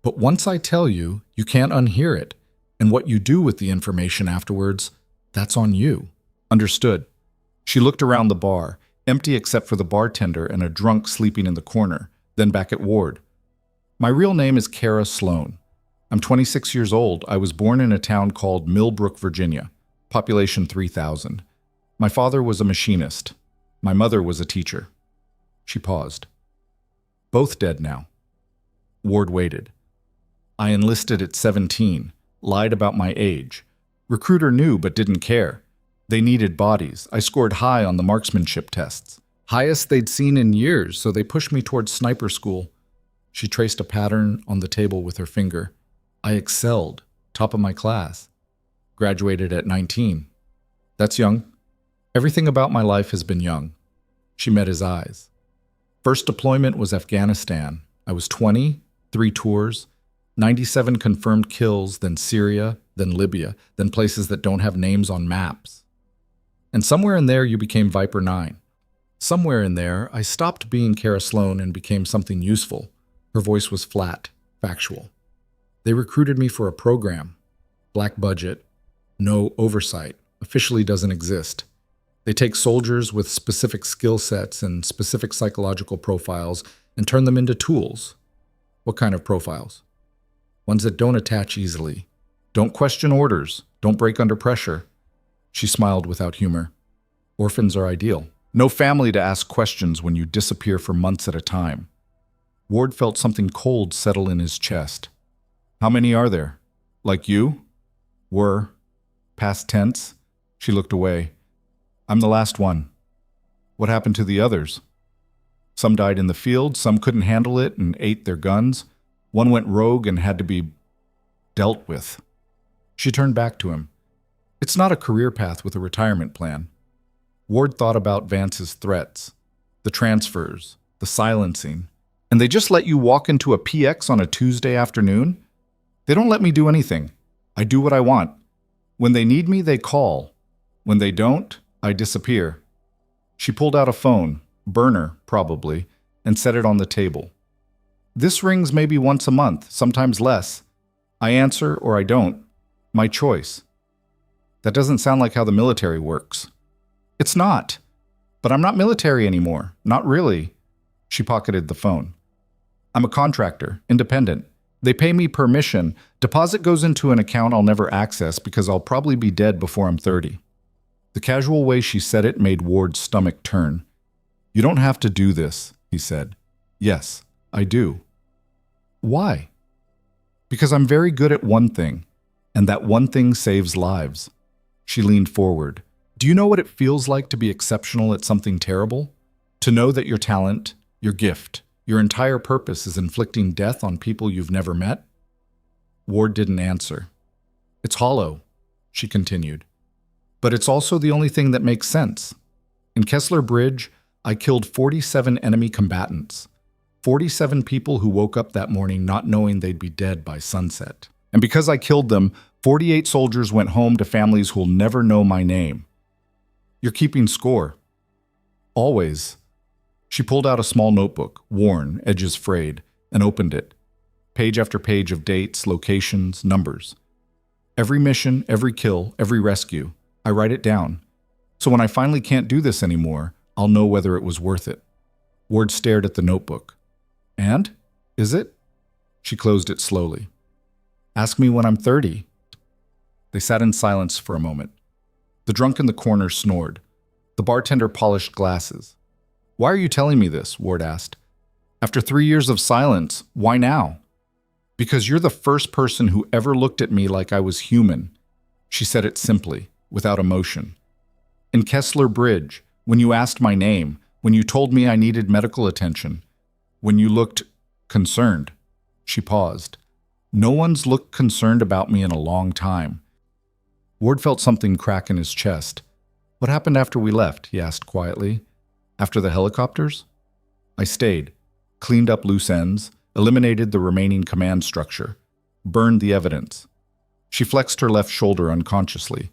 But once I tell you, you can't unhear it. And what you do with the information afterwards, that's on you." "Understood." She looked around the bar, empty except for the bartender and a drunk sleeping in the corner, then back at Ward. "My real name is Cara Sloan. I'm 26 years old. I was born in a town called Millbrook, Virginia. Population 3,000. My father was a machinist. My mother was a teacher." She paused. "Both dead now." Ward waited. "I enlisted at 17, lied about my age. Recruiter knew but didn't care. They needed bodies. I scored high on the marksmanship tests. Highest they'd seen in years, so they pushed me towards sniper school. She traced a pattern on the table with her finger. I excelled, top of my class. Graduated at 19. That's young. Everything about my life has been young. She met his eyes. First deployment was Afghanistan. I was 20, 3 tours, 97 confirmed kills, then Syria, then Libya, then places that don't have names on maps. And somewhere in there you became Viper 9. Somewhere in there, I stopped being Cara Sloan and became something useful. Her voice was flat, factual. They recruited me for a program. Black budget. No oversight. Officially doesn't exist. They take soldiers with specific skill sets and specific psychological profiles and turn them into tools. What kind of profiles? Ones that don't attach easily. Don't question orders. Don't break under pressure. She smiled without humor. Orphans are ideal. No family to ask questions when you disappear for months at a time. Ward felt something cold settle in his chest. How many are there? Like you? Were. Past tense? She looked away. I'm the last one. What happened to the others? Some died in the field, some couldn't handle it and ate their guns. One went rogue and had to be dealt with. She turned back to him. It's not a career path with a retirement plan. Ward thought about Vance's threats, the transfers, the silencing, and they just let you walk into a PX on a Tuesday afternoon? They don't let me do anything. I do what I want. When they need me, they call. When they don't, I disappear. She pulled out a phone, burner probably, and set it on the table. This rings maybe once a month, sometimes less. I answer or I don't. My choice. That doesn't sound like how the military works. It's not. But I'm not military anymore. Not really. She pocketed the phone. I'm a contractor, independent. They pay me per mission. Deposit goes into an account I'll never access because I'll probably be dead before I'm 30. The casual way she said it made Ward's stomach turn. You don't have to do this, he said. Yes, I do. Why? Because I'm very good at one thing, and that one thing saves lives. She leaned forward. Do you know what it feels like to be exceptional at something terrible? To know that your talent, your gift, your entire purpose is inflicting death on people you've never met? Ward didn't answer. It's hollow, she continued. But it's also the only thing that makes sense. In Kesler Bridge, I killed 47 enemy combatants. 47 people who woke up that morning not knowing they'd be dead by sunset. And because I killed them, 48 soldiers went home to families who'll never know my name. You're keeping score. Always. She pulled out a small notebook, worn, edges frayed, and opened it. Page after page of dates, locations, numbers. Every mission, every kill, every rescue. I write it down. So when I finally can't do this anymore, I'll know whether it was worth it. Ward stared at the notebook. And? Is it? She closed it slowly. Ask me when I'm 30. They sat in silence for a moment. The drunk in the corner snored. The bartender polished glasses. Why are you telling me this? Ward asked. After 3 years of silence, why now? Because you're the first person who ever looked at me like I was human. She said it simply, without emotion. In Kesler Bridge, when you asked my name, when you told me I needed medical attention, when you looked concerned. She paused. No one's looked concerned about me in a long time. Ward felt something crack in his chest. What happened after we left? He asked quietly. After the helicopters? I stayed, cleaned up loose ends, eliminated the remaining command structure, burned the evidence. She flexed her left shoulder unconsciously.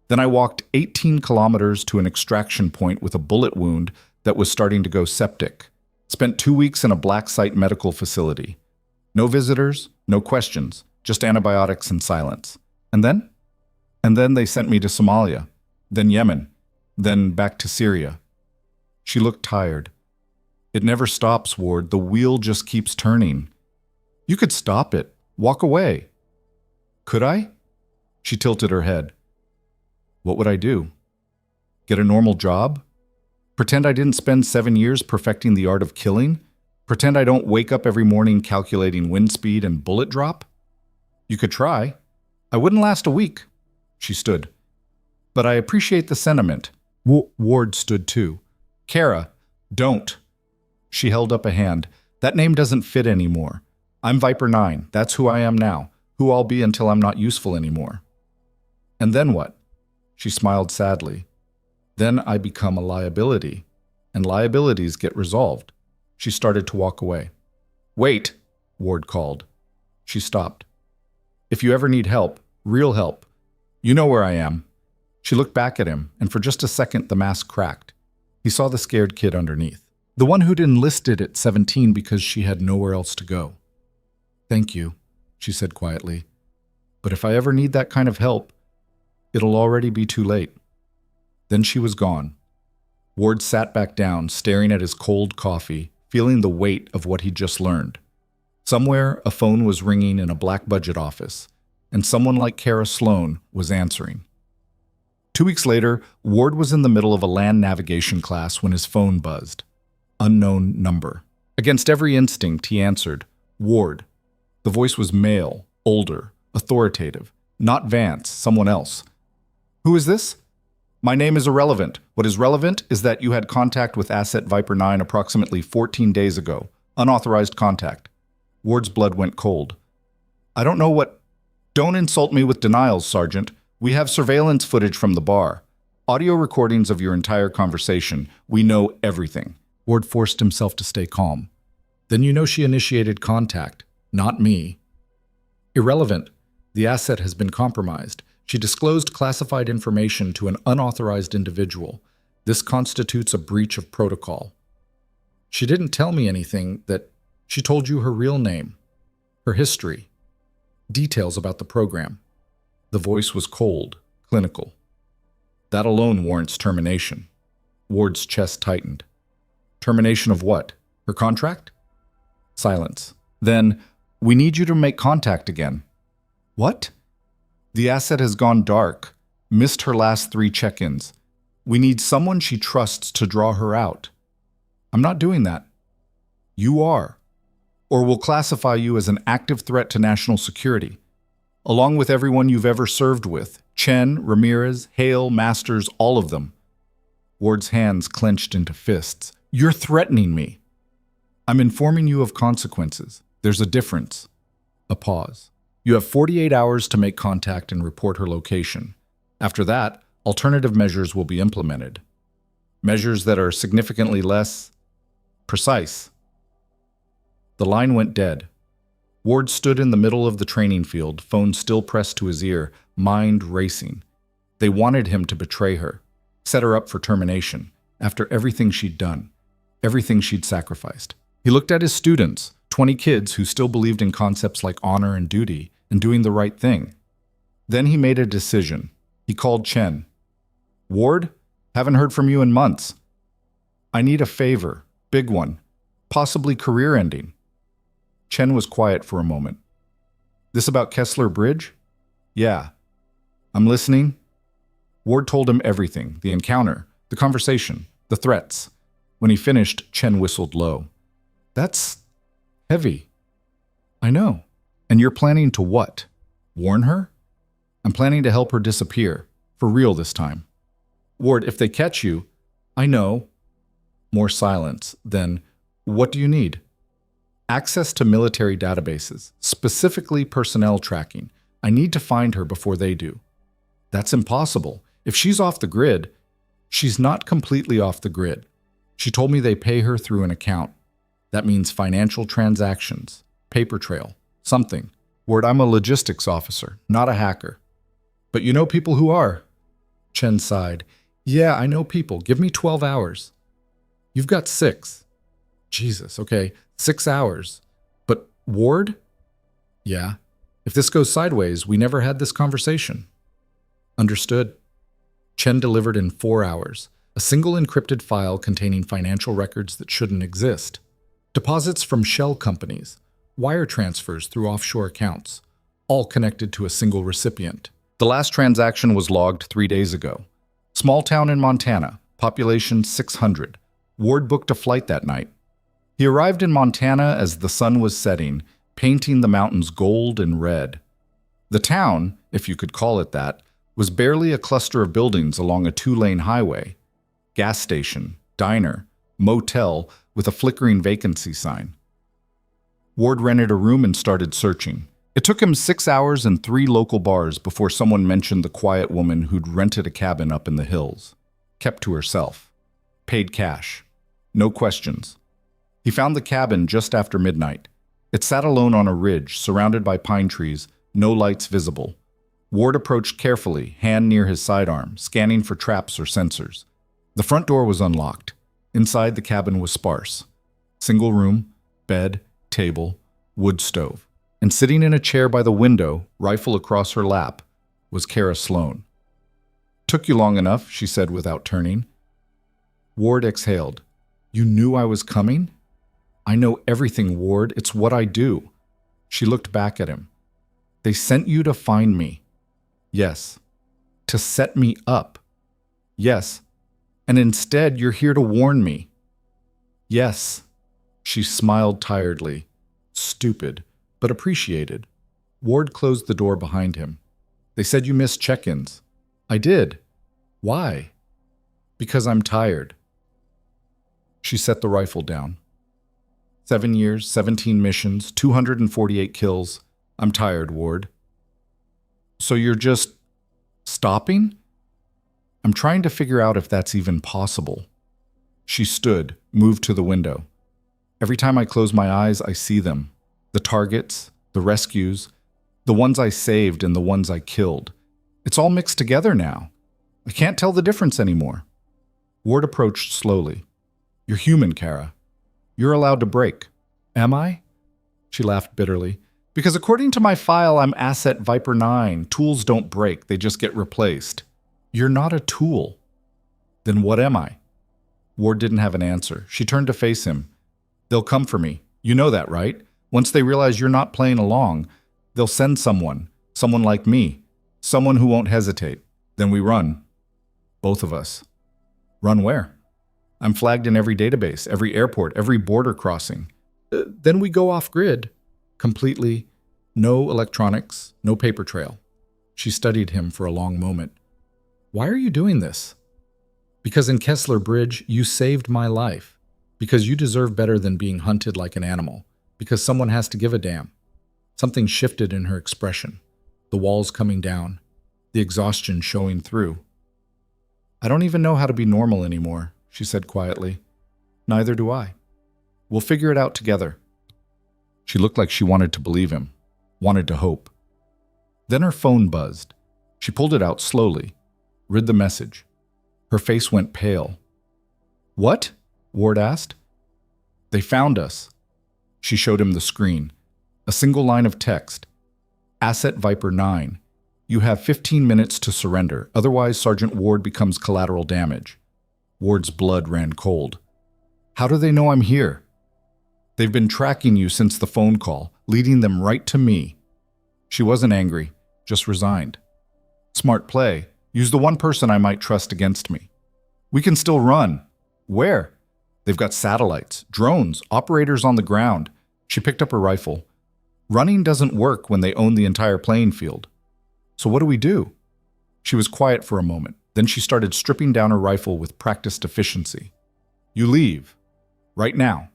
Then I walked 18 kilometers to an extraction point with a bullet wound that was starting to go septic. Spent 2 weeks in a black site medical facility. No visitors, no questions, just antibiotics and silence. And then? And then they sent me to Somalia, then Yemen, then back to Syria. She looked tired. It never stops, Ward. The wheel just keeps turning. You could stop it. Walk away. Could I? She tilted her head. What would I do? Get a normal job? Pretend I didn't spend 7 years perfecting the art of killing? Pretend I don't wake up every morning calculating wind speed and bullet drop? You could try. I wouldn't last a week. She stood. But I appreciate the sentiment. Ward stood too. Cara, Don't. She held up a hand. That name doesn't fit anymore. I'm Viper 9. That's who I am now, who I'll be until I'm not useful anymore. And then what? She smiled sadly. Then I become a liability, and liabilities get resolved. She started to walk away. Wait, Ward called. She stopped. If you ever need help, real help, you know where I am. She looked back at him, and for just a second the mask cracked. He saw the scared kid underneath, the one who'd enlisted at 17 because she had nowhere else to go. Thank you, she said quietly. But if I ever need that kind of help, it'll already be too late. Then she was gone. Ward sat back down, staring at his cold coffee, feeling the weight of what he'd just learned. Somewhere, a phone was ringing in a black budget office, and someone like Cara Sloan was answering. 2 weeks later, Ward was in the middle of a land navigation class when his phone buzzed. Unknown number. Against every instinct, he answered, Ward. The voice was male, older, authoritative. Not Vance, someone else. Who is this? My name is irrelevant. What is relevant is that you had contact with Asset Viper 9 approximately 14 days ago. Unauthorized contact. Ward's blood went cold. I don't know what... Don't insult me with denials, Sergeant. We have surveillance footage from the bar. Audio recordings of your entire conversation. We know everything. Ward forced himself to stay calm. Then you know she initiated contact, not me. Irrelevant. The asset has been compromised. She disclosed classified information to an unauthorized individual. This constitutes a breach of protocol. She didn't tell me anything that... She told you her real name, her history, details about the program. The voice was cold, clinical. That alone warrants termination. Ward's chest tightened. Termination of what? Her contract? Silence. Then, we need you to make contact again. What? The asset has gone dark, missed her last 3 check-ins. We need someone she trusts to draw her out. I'm not doing that. You are. Or we'll classify you as an active threat to national security, along with everyone you've ever served with, Chen, Ramirez, Hale, Masters, all of them. Ward's hands clenched into fists. You're threatening me. I'm informing you of consequences. There's a difference. A pause. You have 48 hours to make contact and report her location. After that, alternative measures will be implemented. Measures that are significantly less precise. The line went dead. Ward stood in the middle of the training field, phone still pressed to his ear, mind racing. They wanted him to betray her, set her up for termination, after everything she'd done, everything she'd sacrificed. He looked at his students, 20 kids who still believed in concepts like honor and duty and doing the right thing. Then he made a decision. He called Chen. Ward, haven't heard from you in months. I need a favor, big one, possibly career-ending. Chen was quiet for a moment. This about Kesler Bridge? Yeah. I'm listening. Ward told him everything, the encounter, the conversation, the threats. When he finished, Chen whistled low. That's heavy. I know. And you're planning to what? Warn her? I'm planning to help her disappear. For real this time. Ward, if they catch you, I know. More silence. Then, what do you need? Access to military databases, specifically personnel tracking. I need to find her before they do. That's impossible. If she's off the grid, she's not completely off the grid. She told me they pay her through an account. That means financial transactions, paper trail, something. Word, I'm a logistics officer, not a hacker. But you know people who are. Chen sighed. Yeah, I know people. Give me 12 hours. You've got 6. Jesus, okay, 6 hours. But Ward? Yeah. If this goes sideways, we never had this conversation. Understood. Chen delivered in 4 hours. A single encrypted file containing financial records that shouldn't exist. Deposits from shell companies. Wire transfers through offshore accounts. All connected to a single recipient. The last transaction was logged 3 days ago. Small town in Montana. Population 600. Ward booked a flight that night. He arrived in Montana as the sun was setting, painting the mountains gold and red. The town, if you could call it that, was barely a cluster of buildings along a 2-lane highway. Gas station, diner, motel with a flickering vacancy sign. Ward rented a room and started searching. It took him 6 hours and 3 local bars before someone mentioned the quiet woman who'd rented a cabin up in the hills. Kept to herself. Paid cash. No questions. He found the cabin just after midnight. It sat alone on a ridge, surrounded by pine trees, no lights visible. Ward approached carefully, hand near his sidearm, scanning for traps or sensors. The front door was unlocked. Inside, the cabin was sparse. Single room, bed, table, wood stove. And sitting in a chair by the window, rifle across her lap, was Cara Sloan. "Took you long enough," she said without turning. Ward exhaled. "You knew I was coming?" "I know everything, Ward. It's what I do." She looked back at him. "They sent you to find me." "Yes." "To set me up." "Yes." "And instead, you're here to warn me." "Yes." She smiled tiredly. Stupid, but appreciated. Ward closed the door behind him. "They said you missed check-ins." "I did." "Why?" "Because I'm tired." She set the rifle down. 7 years, 17 missions, 248 kills. "I'm tired, Ward." "So you're just stopping?" "I'm trying to figure out if that's even possible." She stood, moved to the window. "Every time I close my eyes, I see them. The targets, the rescues, the ones I saved and the ones I killed. It's all mixed together now. I can't tell the difference anymore." Ward approached slowly. "You're human, Cara. You're allowed to break." "Am I?" She laughed bitterly. "Because according to my file, I'm Asset Viper 9. Tools don't break, they just get replaced." "You're not a tool." "Then what am I?" Ward didn't have an answer. She turned to face him. "They'll come for me. You know that, right? Once they realize you're not playing along, they'll send someone like me, someone who won't hesitate. Then we run. Both of us." "Run where?" "I'm flagged in every database, every airport, every border crossing." Then we go off-grid." "Completely. No electronics, no paper trail." She studied him for a long moment. "Why are you doing this?" "Because in Kesler Bridge, you saved my life. Because you deserve better than being hunted like an animal. Because someone has to give a damn." Something shifted in her expression. The walls coming down. The exhaustion showing through. "I don't even know how to be normal anymore," she said quietly. "Neither do I. We'll figure it out together." She looked like she wanted to believe him, wanted to hope. Then her phone buzzed. She pulled it out slowly, read the message. Her face went pale. "What?" Ward asked. "They found us." She showed him the screen. A single line of text. "Asset Viper 9. You have 15 minutes to surrender, otherwise Sergeant Ward becomes collateral damage." Ward's blood ran cold. "How do they know I'm here?" "They've been tracking you since the phone call, leading them right to me." She wasn't angry, just resigned. "Smart play. Use the one person I might trust against me." "We can still run." "Where?" "They've got satellites, drones, operators on the ground." She picked up her rifle. "Running doesn't work when they own the entire playing field." "So what do we do?" She was quiet for a moment. Then she started stripping down her rifle with practiced efficiency. "You leave. Right now.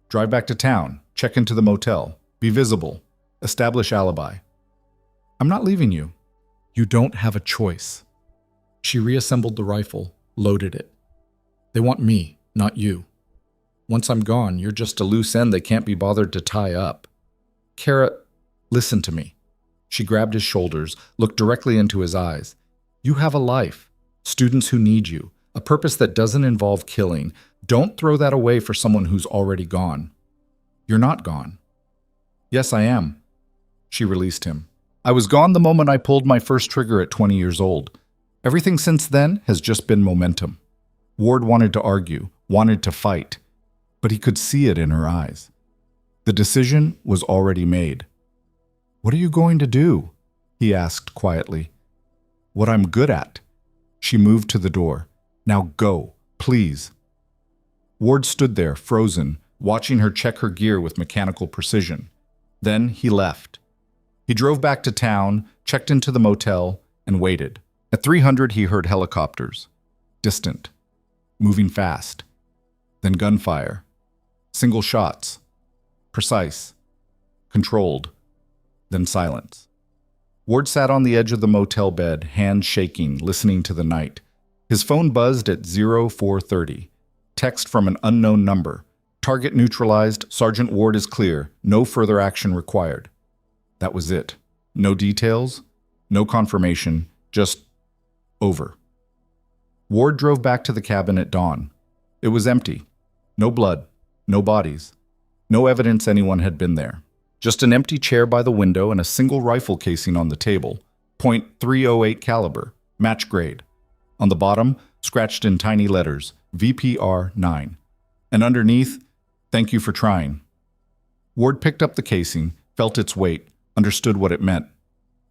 Drive back to town. Check into the motel. Be visible. Establish alibi." "I'm not leaving you." "You don't have a choice." She reassembled the rifle, loaded it. "They want me, not you. Once I'm gone, you're just a loose end they can't be bothered to tie up." "Cara, listen to me." She grabbed his shoulders, looked directly into his eyes. "You have a life, students who need you, a purpose that doesn't involve killing. Don't throw that away for someone who's already gone." "You're not gone." "Yes, I am." She released him. "I was gone the moment I pulled my first trigger at 20 years old. Everything since then has just been momentum." Ward wanted to argue, wanted to fight, but he could see it in her eyes. The decision was already made. "What are you going to do?" he asked quietly. "What I'm good at." She moved to the door. "Now go, please." Ward stood there, frozen, watching her check her gear with mechanical precision. Then he left. He drove back to town, checked into the motel, and waited. At 300, he heard helicopters. Distant. Moving fast. then gunfire. Single shots. Precise. Controlled. Then silence. Ward sat on the edge of the motel bed, hands shaking, listening to the night. His phone buzzed at 0430. Text from an unknown number. Target neutralized. Sergeant Ward is clear. No further action required. That was it. No details. No confirmation. Just over. Ward drove back to the cabin at dawn. It was empty. No blood. No bodies. No evidence anyone had been there. Just an empty chair by the window and a single rifle casing on the table. .308 caliber. Match grade. On the bottom, scratched in tiny letters, VPR 9. And underneath, thank you for trying. Ward picked up the casing, felt its weight, understood what it meant.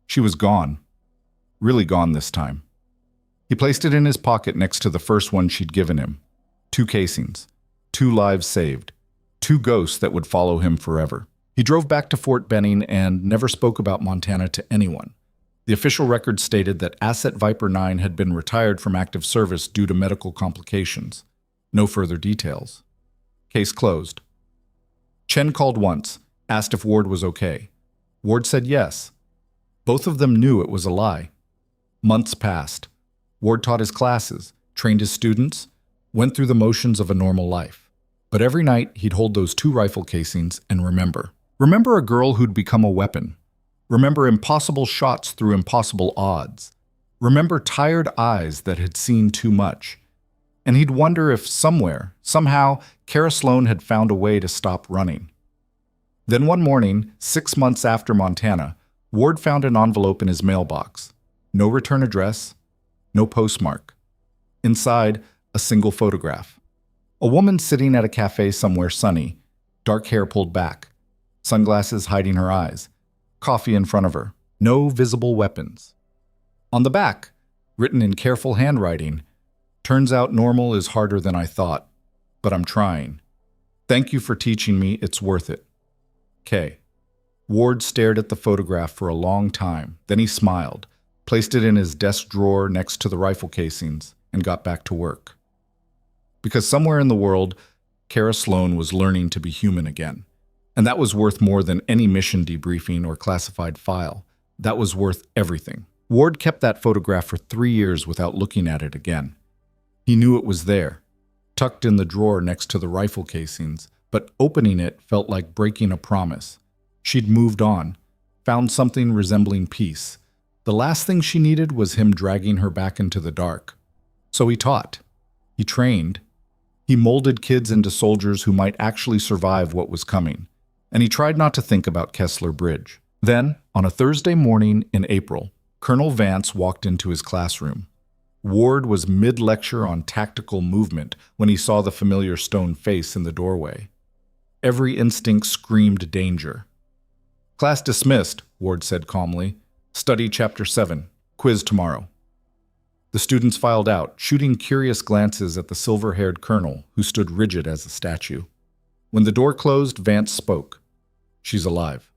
She was gone. Really gone this time. He placed it in his pocket next to the first one she'd given him. 2 casings. 2 lives saved. 2 ghosts that would follow him forever. He drove back to Fort Benning and never spoke about Montana to anyone. The official record stated that Asset Viper 9 had been retired from active service due to medical complications. No further details. Case closed. Chen called once, asked if Ward was okay. Ward said yes. Both of them knew it was a lie. Months passed. Ward taught his classes, trained his students, went through the motions of a normal life. But every night he'd hold those 2 rifle casings and remember. Remember a girl who'd become a weapon. Remember impossible shots through impossible odds. Remember tired eyes that had seen too much. And he'd wonder if somewhere, somehow, Cara Sloan had found a way to stop running. Then one morning, 6 months after Montana, Ward found an envelope in his mailbox. No return address, no postmark. Inside, a single photograph. A woman sitting at a cafe somewhere sunny, dark hair pulled back, sunglasses hiding her eyes, coffee in front of her, no visible weapons. On the back, written in careful handwriting, turns out normal is harder than I thought, but I'm trying. Thank you for teaching me, it's worth it. K. Ward stared at the photograph for a long time, then he smiled, placed it in his desk drawer next to the rifle casings, and got back to work. Because somewhere in the world, Cara Sloan was learning to be human again. And that was worth more than any mission debriefing or classified file. That was worth everything. Ward kept that photograph for 3 years without looking at it again. He knew it was there, tucked in the drawer next to the rifle casings, but opening it felt like breaking a promise. She'd moved on, found something resembling peace. The last thing she needed was him dragging her back into the dark. So he taught. He trained. He molded kids into soldiers who might actually survive what was coming. And he tried not to think about Kesler Bridge. Then, on a Thursday morning in April, Colonel Vance walked into his classroom. Ward was mid-lecture on tactical movement when he saw the familiar stone face in the doorway. Every instinct screamed danger. Class dismissed, Ward said calmly. Study Chapter 7. Quiz tomorrow. The students filed out, shooting curious glances at the silver-haired colonel, who stood rigid as a statue. When the door closed, Vance spoke. She's alive.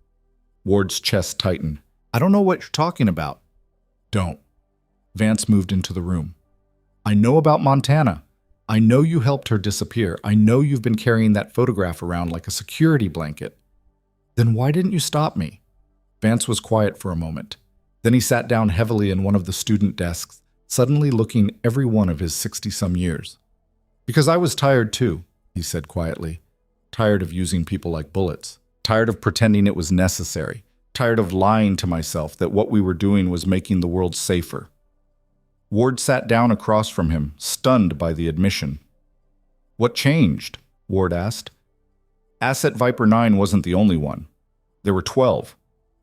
Ward's chest tightened. I don't know what you're talking about. Don't. Vance moved into the room. I know about Montana. I know you helped her disappear. I know you've been carrying that photograph around like a security blanket. Then why didn't you stop me? Vance was quiet for a moment. Then he sat down heavily in one of the student desks, suddenly looking every one of his 60-some years. Because I was tired too, he said quietly. Tired of using people like bullets. Tired of pretending it was necessary. Tired of lying to myself that what we were doing was making the world safer. Ward sat down across from him, stunned by the admission. What changed? Ward asked. Asset Viper 9 wasn't the only one. There were 12.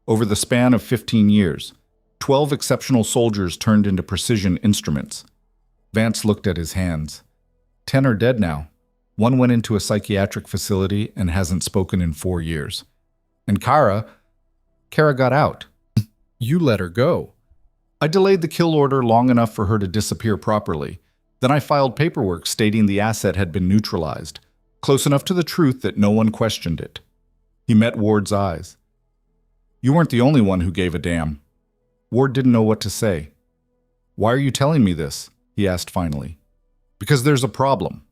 Over the span of 15 years, 12 exceptional soldiers turned into precision instruments. Vance looked at his hands. 10 are dead now. 1 went into a psychiatric facility and hasn't spoken in 4 years. And Cara got out. You let her go. I delayed the kill order long enough for her to disappear properly. Then I filed paperwork stating the asset had been neutralized, close enough to the truth that no one questioned it. He met Ward's eyes. You weren't the only one who gave a damn. Ward didn't know what to say. Why are you telling me this? He asked finally. Because there's a problem.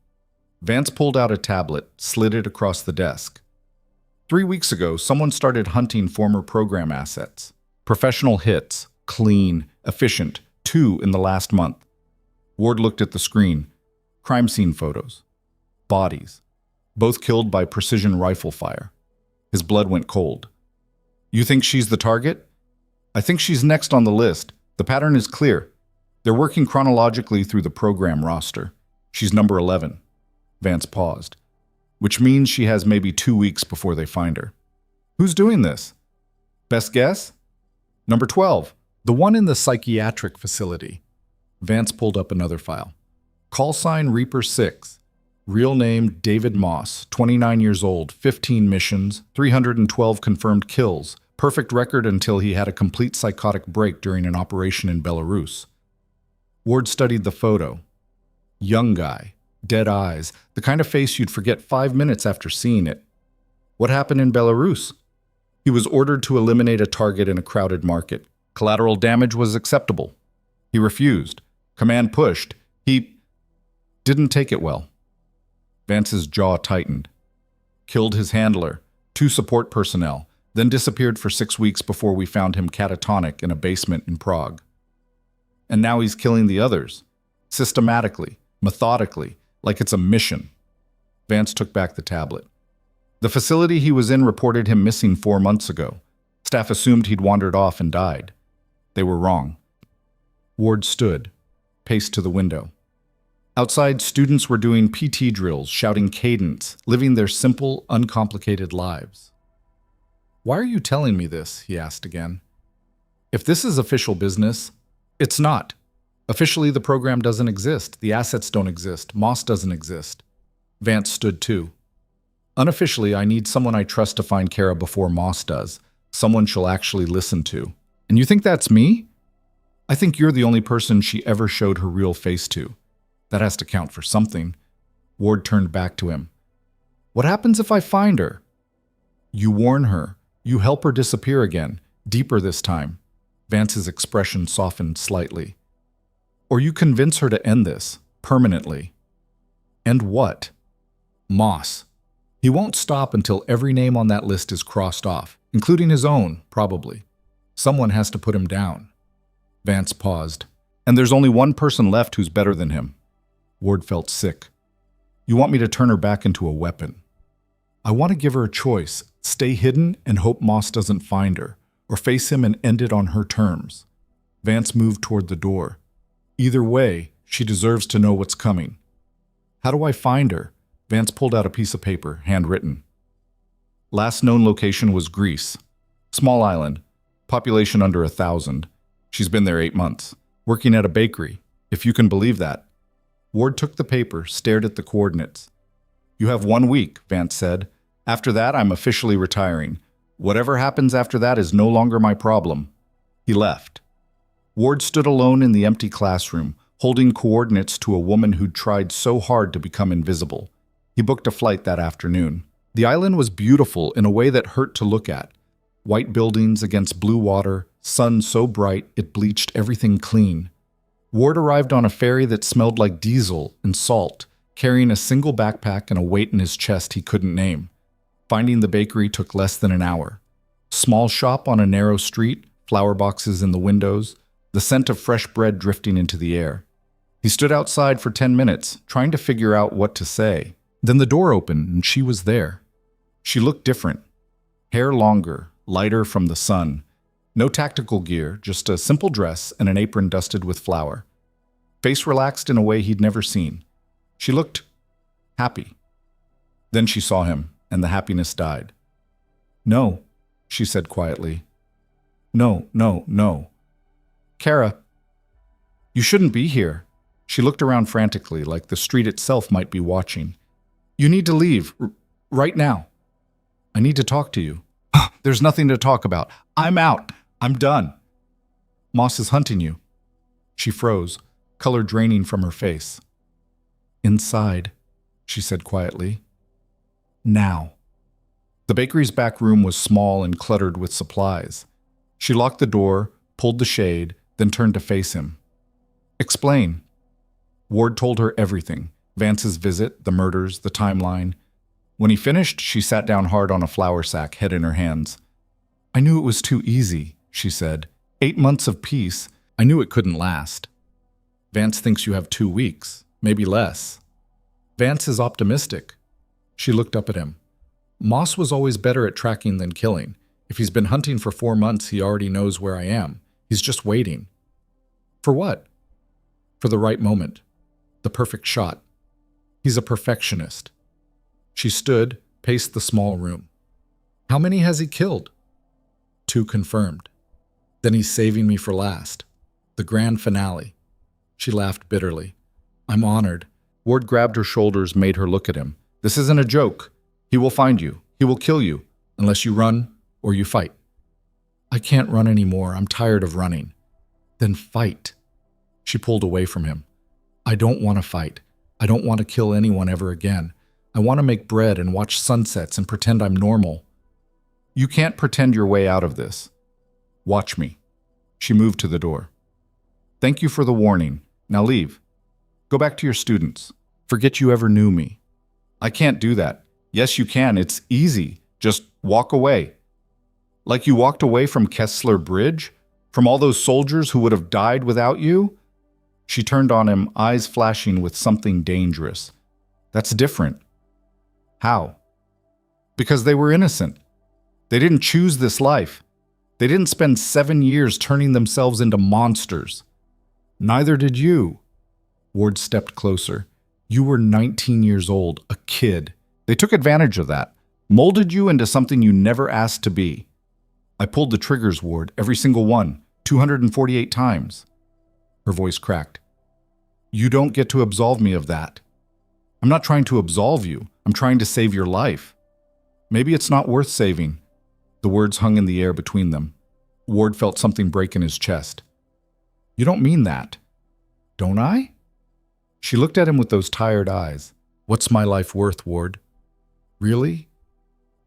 Vance pulled out a tablet, slid it across the desk. 3 weeks ago, someone started hunting former program assets. Professional hits, clean, efficient, 2 in the last month. Ward looked at the screen. Crime scene photos. Bodies. Both killed by precision rifle fire. His blood went cold. You think she's the target? I think she's next on the list. The pattern is clear. They're working chronologically through the program roster. She's number 11. Vance paused. Which means she has maybe 2 weeks before they find her. Who's doing this? Best guess? Number 12. The one in the psychiatric facility. Vance pulled up another file. Call sign Reaper 6. Real name David Moss, 29 years old, 15 missions, 312 confirmed kills. Perfect record until he had a complete psychotic break during an operation in Belarus. Ward studied the photo. Young guy, dead eyes, the kind of face you'd forget 5 minutes after seeing it. What happened in Belarus? He was ordered to eliminate a target in a crowded market. Collateral damage was acceptable. He refused. Command pushed. He didn't take it well. Vance's jaw tightened. Killed his handler, 2 support personnel, then disappeared for 6 weeks before we found him catatonic in a basement in Prague. And now he's killing the others. Systematically, methodically, like it's a mission. Vance took back the tablet. The facility he was in reported him missing 4 months ago. Staff assumed he'd wandered off and died. They were wrong. Ward stood, paced to the window. Outside, students were doing PT drills, shouting cadence, living their simple, uncomplicated lives. Why are you telling me this? He asked again. If this is official business, it's not. Officially, the program doesn't exist. The assets don't exist. Moss doesn't exist. Vance stood too. Unofficially, I need someone I trust to find Cara before Moss does. Someone she'll actually listen to. And you think that's me? I think you're the only person she ever showed her real face to. That has to count for something. Ward turned back to him. What happens if I find her? You warn her. You help her disappear again, deeper this time. Vance's expression softened slightly. Or you convince her to end this, permanently. End what? Moss. He won't stop until every name on that list is crossed off, including his own, probably. Someone has to put him down. Vance paused. And there's only one person left who's better than him. Ward felt sick. You want me to turn her back into a weapon. I want to give her a choice, stay hidden and hope Moss doesn't find her, or face him and end it on her terms. Vance moved toward the door. Either way, she deserves to know what's coming. How do I find her? Vance pulled out a piece of paper, handwritten. Last known location was Greece. Small island. Population under 1,000. She's been there 8 months. Working at a bakery, if you can believe that. Ward took the paper, stared at the coordinates. You have 1 week, Vance said. After that, I'm officially retiring. Whatever happens after that is no longer my problem. He left. Ward stood alone in the empty classroom, holding coordinates to a woman who'd tried so hard to become invisible. He booked a flight that afternoon. The island was beautiful in a way that hurt to look at. White buildings against blue water, sun so bright it bleached everything clean. Ward arrived on a ferry that smelled like diesel and salt, carrying a single backpack and a weight in his chest he couldn't name. Finding the bakery took less than an hour. Small shop on a narrow street, flower boxes in the windows, the scent of fresh bread drifting into the air. He stood outside for 10 minutes, trying to figure out what to say. Then the door opened and she was there. She looked different. Hair longer, lighter from the sun. No tactical gear, just a simple dress and an apron dusted with flour. Face relaxed in a way he'd never seen. She looked happy. Then she saw him, and the happiness died. No, she said quietly. No, no, no. Cara, you shouldn't be here. She looked around frantically, like the street itself might be watching. You need to leave, right now. I need to talk to you. There's nothing to talk about. I'm out. I'm done. Moss is hunting you. She froze, color draining from her face. Inside, she said quietly. Now. The bakery's back room was small and cluttered with supplies. She locked the door, pulled the shade, then turned to face him. Explain. Ward told her everything. Vance's visit, the murders, the timeline. When he finished, she sat down hard on a flour sack, head in her hands. I knew it was too easy, she said. 8 months of peace. I knew it couldn't last. Vance thinks you have 2 weeks, maybe less. Vance is optimistic. She looked up at him. Moss was always better at tracking than killing. If he's been hunting for 4 months, he already knows where I am. He's just waiting. For what? For the right moment. The perfect shot. He's a perfectionist. She stood, paced the small room. How many has he killed? 2 confirmed. Then he's saving me for last. The grand finale. She laughed bitterly. I'm honored. Ward grabbed her shoulders, made her look at him. This isn't a joke. He will find you. He will kill you, unless you run or you fight. I can't run anymore. I'm tired of running. Then fight. She pulled away from him. I don't want to fight. I don't want to kill anyone ever again. I want to make bread and watch sunsets and pretend I'm normal. You can't pretend your way out of this. Watch me. She moved to the door. Thank you for the warning. Now leave. Go back to your students. Forget you ever knew me. I can't do that. Yes, you can. It's easy. Just walk away. Like you walked away from Kesler Bridge? From all those soldiers who would have died without you? She turned on him, eyes flashing with something dangerous. That's different. How? Because they were innocent. They didn't choose this life. They didn't spend 7 years turning themselves into monsters. Neither did you. Ward stepped closer. You were 19 years old, a kid. They took advantage of that, molded you into something you never asked to be. I pulled the triggers, Ward, every single one, 248 times. Her voice cracked. You don't get to absolve me of that. I'm not trying to absolve you. I'm trying to save your life. Maybe it's not worth saving. The words hung in the air between them. Ward felt something break in his chest. You don't mean that. Don't I? She looked at him with those tired eyes. What's my life worth, Ward? Really?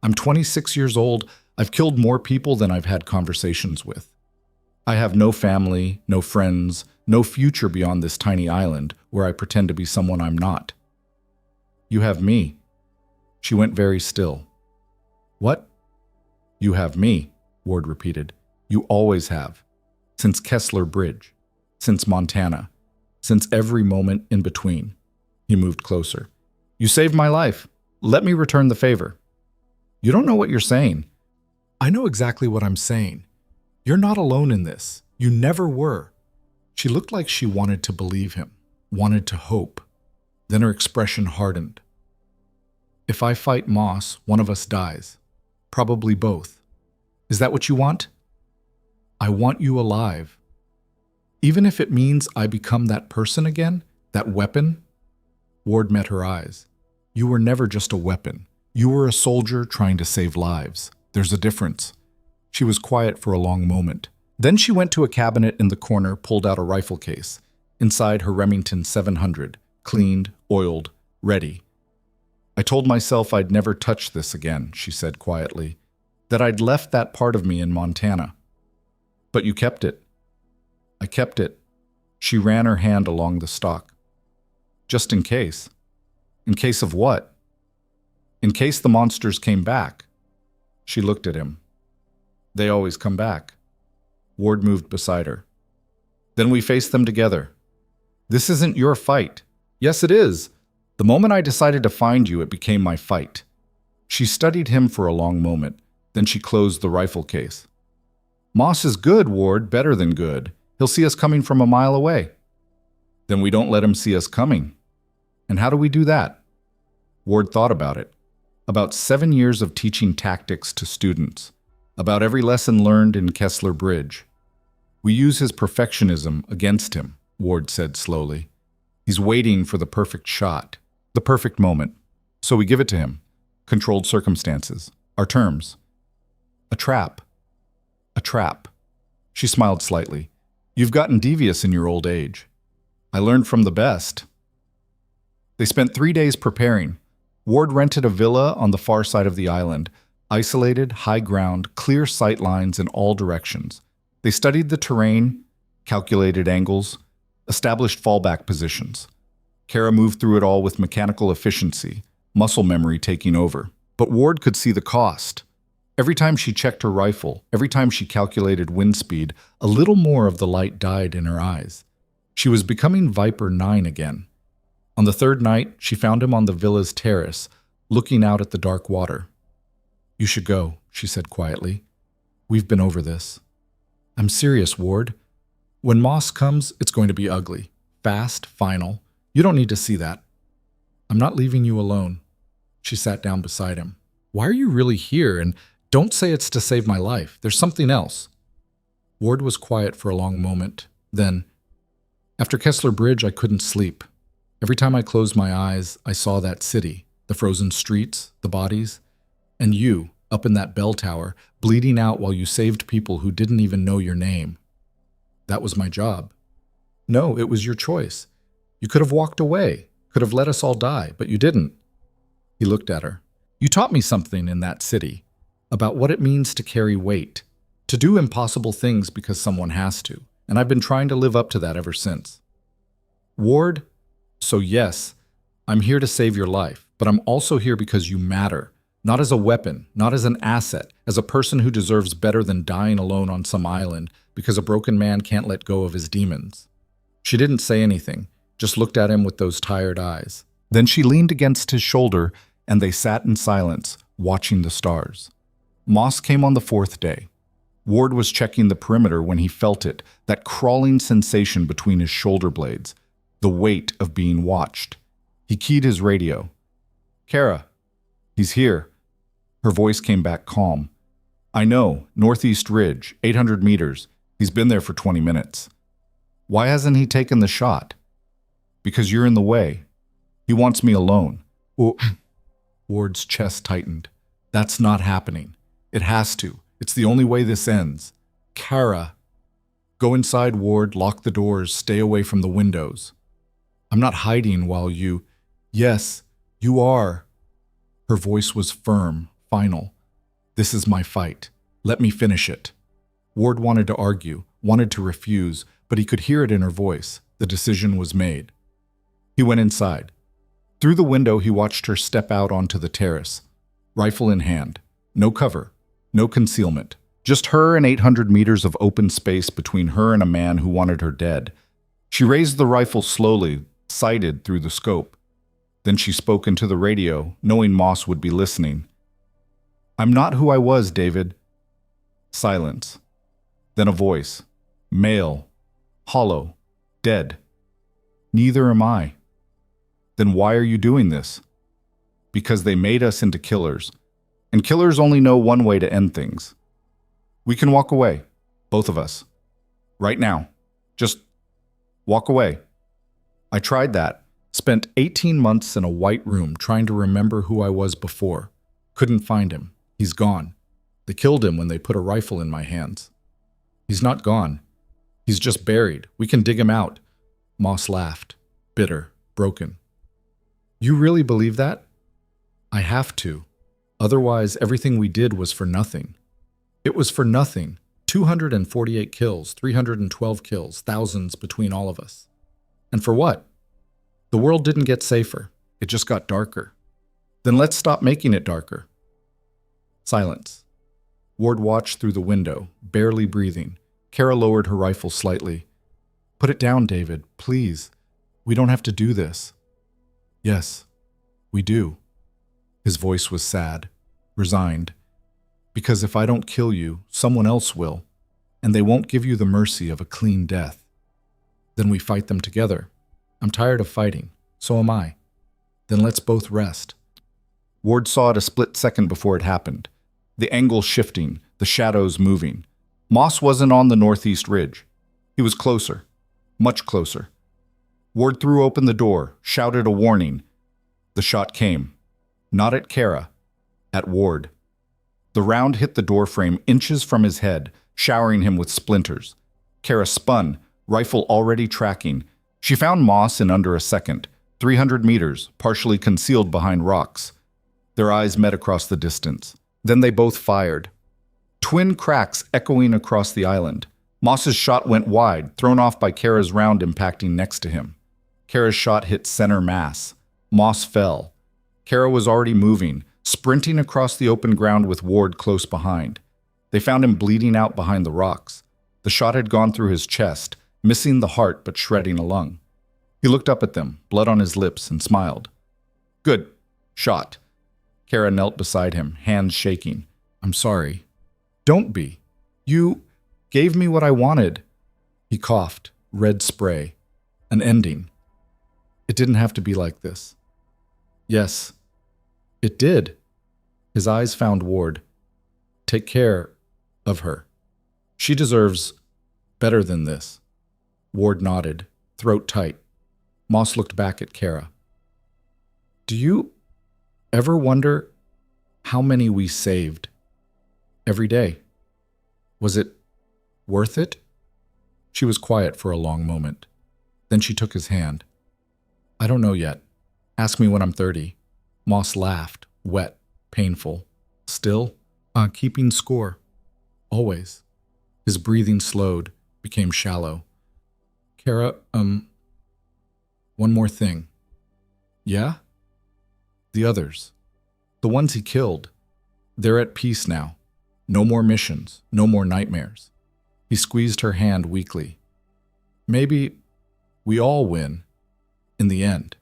I'm 26 years old. I've killed more people than I've had conversations with. I have no family, no friends, no future beyond this tiny island where I pretend to be someone I'm not. You have me. She went very still. What? You have me, Ward repeated. You always have. Since Kesler Bridge. Since Montana. Since every moment in between. He moved closer. You saved my life. Let me return the favor. You don't know what you're saying. I know exactly what I'm saying. You're not alone in this. You never were. She looked like she wanted to believe him, wanted to hope. Then her expression hardened. If I fight Moss, one of us dies. Probably both. Is that what you want? I want you alive. Even if it means I become that person again, that weapon? Ward met her eyes. You were never just a weapon. You were a soldier trying to save lives. There's a difference. She was quiet for a long moment. Then she went to a cabinet in the corner, pulled out a rifle case. Inside her Remington 700, cleaned, oiled, ready. I told myself I'd never touch this again, she said quietly, that I'd left that part of me in Montana. But you kept it. I kept it. She ran her hand along the stock. Just in case. In case of what? In case the monsters came back. She looked at him. They always come back. Ward moved beside her. Then we faced them together. This isn't your fight. Yes, it is. The moment I decided to find you, it became my fight. She studied him for a long moment. Then she closed the rifle case. Moss is good, Ward, better than good. He'll see us coming from a mile away. Then we don't let him see us coming. And how do we do that? Ward thought about it. About 7 years of teaching tactics to students. About every lesson learned in Kesler Bridge. We use his perfectionism against him, Ward said slowly. He's waiting for the perfect shot, the perfect moment. So we give it to him. Controlled circumstances. Our terms. A trap. A trap. She smiled slightly. You've gotten devious in your old age. I learned from the best. They spent 3 days preparing. Ward rented a villa on the far side of the island. Isolated, high ground, clear sight lines in all directions. They studied the terrain, calculated angles, established fallback positions. Cara moved through it all with mechanical efficiency, muscle memory taking over. But Ward could see the cost. Every time she checked her rifle, every time she calculated wind speed, a little more of the light died in her eyes. She was becoming Viper 9 again. On the third night, she found him on the villa's terrace, looking out at the dark water. "You should go," she said quietly. "We've been over this." "I'm serious, Ward. When Moss comes, it's going to be ugly. Fast, final. You don't need to see that." "I'm not leaving you alone." She sat down beside him. "Why are you really here? And don't say it's to save my life. There's something else." Ward was quiet for a long moment. Then, "After Kesler Bridge, I couldn't sleep. Every time I closed my eyes, I saw that city, the frozen streets, the bodies, and you, up in that bell tower, bleeding out while you saved people who didn't even know your name. That was my job. No, it was your choice. You could have walked away, could have let us all die, but you didn't." He looked at her. "You taught me something in that city, about what it means to carry weight, to do impossible things because someone has to, and I've been trying to live up to that ever since." "Ward, so yes, I'm here to save your life, but I'm also here because you matter, not as a weapon, not as an asset, as a person who deserves better than dying alone on some island because a broken man can't let go of his demons." She didn't say anything, just looked at him with those tired eyes. Then she leaned against his shoulder, and they sat in silence, watching the stars. Moss came on the fourth day. Ward was checking the perimeter when he felt it, that crawling sensation between his shoulder blades, the weight of being watched. He keyed his radio. "Cara, he's here." Her voice came back calm. "I know, Northeast Ridge, 800 meters. He's been there for 20 minutes. Why hasn't he taken the shot?" "Because you're in the way. He wants me alone." Ward's chest tightened. "That's not happening. It has to. It's the only way this ends. Cara." "Go inside, Ward, lock the doors, stay away from the windows." "I'm not hiding while you—" "Yes, you are." Her voice was firm, final. "This is my fight. Let me finish it." Ward wanted to argue, wanted to refuse, but he could hear it in her voice. The decision was made. He went inside. Through the window, he watched her step out onto the terrace, rifle in hand. No cover, no concealment. Just her and 800 meters of open space between her and a man who wanted her dead. She raised the rifle slowly, sighted through the scope. Then she spoke into the radio, knowing Moss would be listening. "I'm not who I was, David." Silence. Then a voice. Male. Hollow. Dead. "Neither am I." "Then why are you doing this?" "Because they made us into killers. And killers only know one way to end things. We can walk away. Both of us. Right now. Just walk away." I tried that. Spent 18 months in a white room trying to remember who I was before. Couldn't find him. He's gone. They killed him when they put a rifle in my hands. "He's not gone. He's just buried. We can dig him out." Moss laughed. Bitter. Broken. "You really believe that?" "I have to. Otherwise, everything we did was for nothing." "It was for nothing. 248 kills, 312 kills, thousands between all of us. And for what? The world didn't get safer. It just got darker. Then let's stop making it darker." Silence. Ward watched through the window, barely breathing. Cara lowered her rifle slightly. "Put it down, David, please. We don't have to do this." "Yes, we do." His voice was sad, resigned. "Because if I don't kill you, someone else will, and they won't give you the mercy of a clean death. Then we fight them together. I'm tired of fighting. So am I. Then let's both rest." Ward saw it a split second before it happened. The angle shifting, the shadows moving. Moss wasn't on the Northeast Ridge. He was closer. Much closer. Ward threw open the door, shouted a warning. The shot came. Not at Cara. At Ward. The round hit the doorframe inches from his head, showering him with splinters. Cara spun, rifle already tracking. She found Moss in under a second, 300 meters, partially concealed behind rocks. Their eyes met across the distance. Then they both fired. Twin cracks echoing across the island. Moss's shot went wide, thrown off by Cara's round impacting next to him. Cara's shot hit center mass. Moss fell. Cara was already moving, sprinting across the open ground with Ward close behind. They found him bleeding out behind the rocks. The shot had gone through his chest, missing the heart but shredding a lung. He looked up at them, blood on his lips, and smiled. Good. Shot. Cara knelt beside him, hands shaking. I'm sorry. Don't be. You gave me what I wanted. He coughed, red spray. An ending. It didn't have to be like this. Yes, it did. His eyes found Ward. Take care of her. She deserves better than this. Ward nodded, throat tight. Moss looked back at Cara. Do you ever wonder how many we saved? Every day. Was it worth it? She was quiet for a long moment. Then she took his hand. I don't know yet. Ask me when I'm 30. Moss laughed, wet, painful. Still, keeping score. Always. His breathing slowed, became shallow. Cara, one more thing. Yeah? The others. The ones he killed. They're at peace now. No more missions, no more nightmares. He squeezed her hand weakly. Maybe we all win, in the end.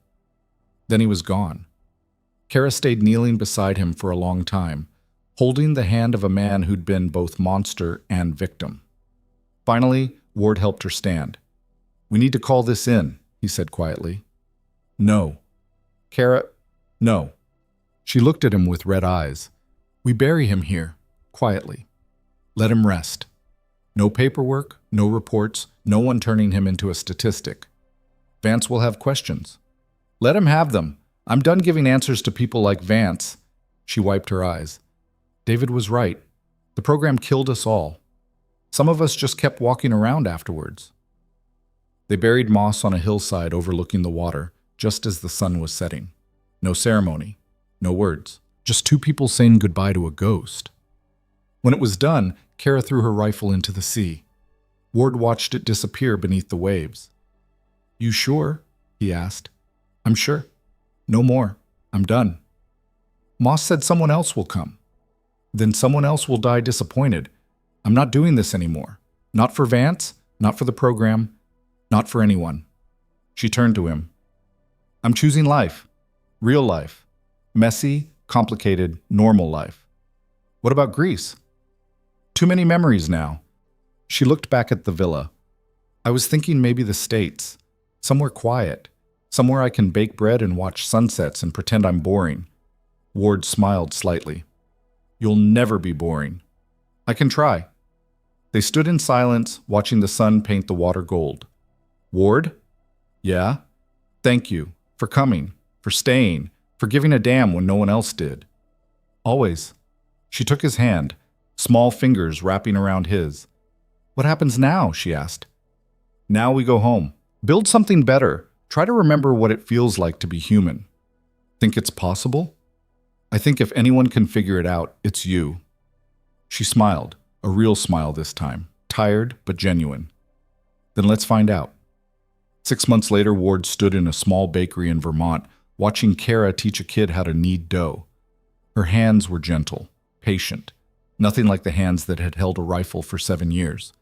Then he was gone. Cara stayed kneeling beside him for a long time, holding the hand of a man who'd been both monster and victim. Finally, Ward helped her stand. We need to call this in, he said quietly. No. Cara, no. She looked at him with red eyes. We bury him here, quietly. Let him rest. No paperwork, no reports, no one turning him into a statistic. Vance will have questions. Let him have them. I'm done giving answers to people like Vance. She wiped her eyes. David was right. The program killed us all. Some of us just kept walking around afterwards. They buried Moss on a hillside overlooking the water, just as the sun was setting. No ceremony, no words, just two people saying goodbye to a ghost. When it was done, Cara threw her rifle into the sea. Ward watched it disappear beneath the waves. You sure? He asked. I'm sure. No more. I'm done. Moss said someone else will come. Then someone else will die disappointed. I'm not doing this anymore. Not for Vance, not for the program, not for anyone. She turned to him. I'm choosing life. Real life. Messy, complicated, normal life. What about Greece? Too many memories now. She looked back at the villa. I was thinking maybe the States. Somewhere quiet. Somewhere I can bake bread and watch sunsets and pretend I'm boring. Ward smiled slightly. You'll never be boring. I can try. They stood in silence, watching the sun paint the water gold. Ward? Yeah? Thank you. For coming. For staying. For giving a damn when no one else did. Always. She took his hand, small fingers wrapping around his. What happens now? She asked. Now we go home. Build something better. Try to remember what it feels like to be human. Think it's possible? I think if anyone can figure it out, it's you. She smiled, a real smile this time, tired but genuine. Then let's find out. 6 months later, Ward stood in a small bakery in Vermont, watching Cara teach a kid how to knead dough. Her hands were gentle, patient, nothing like the hands that had held a rifle for 7 years.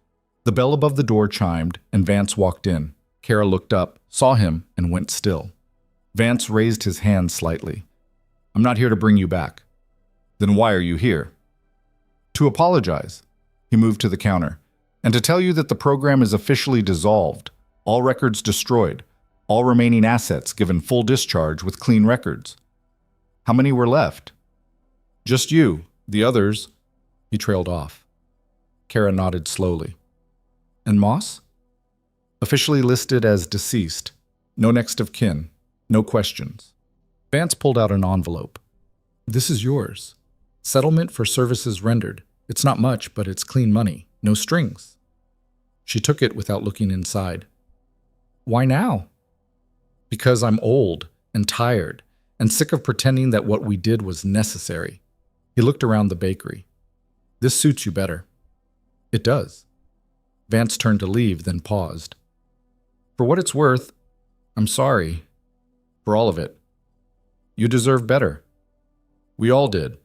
The bell above the door chimed, and Vance walked in. Cara looked up, saw him, and went still. Vance raised his hand slightly. I'm not here to bring you back. Then why are you here? To apologize. He moved to the counter. And to tell you that the program is officially dissolved, all records destroyed, all remaining assets given full discharge with clean records. How many were left? Just you. The others. He trailed off. Cara nodded slowly. And Moss? Officially listed as deceased. No next of kin. No questions. Vance pulled out an envelope. This is yours. Settlement for services rendered. It's not much, but it's clean money. No strings. She took it without looking inside. Why now? Because I'm old and tired and sick of pretending that what we did was necessary. He looked around the bakery. This suits you better. It does. Vance turned to leave, then paused. For what it's worth, I'm sorry. For all of it. You deserve better. We all did.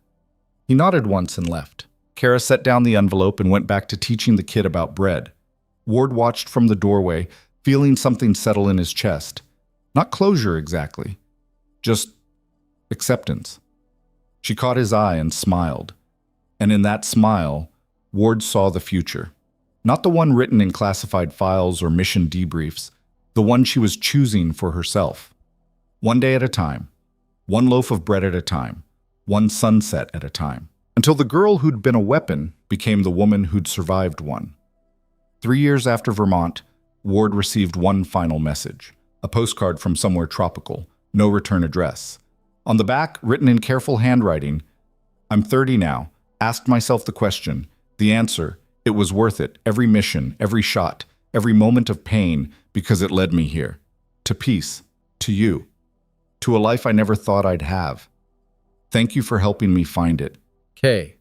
He nodded once and left. Cara set down the envelope and went back to teaching the kid about bread. Ward watched from the doorway, feeling something settle in his chest. Not closure exactly, just acceptance. She caught his eye and smiled. And in that smile, Ward saw the future. Not the one written in classified files or mission debriefs, the one she was choosing for herself. One day at a time, one loaf of bread at a time, one sunset at a time, until the girl who'd been a weapon became the woman who'd survived one. 3 years after Vermont, Ward received one final message, a postcard from somewhere tropical, no return address. On the back, written in careful handwriting, I'm 30 now, asked myself the question, the answer, it was worth it, every mission, every shot, every moment of pain, because it led me here. To peace, to you, to a life I never thought I'd have. Thank you for helping me find it. K.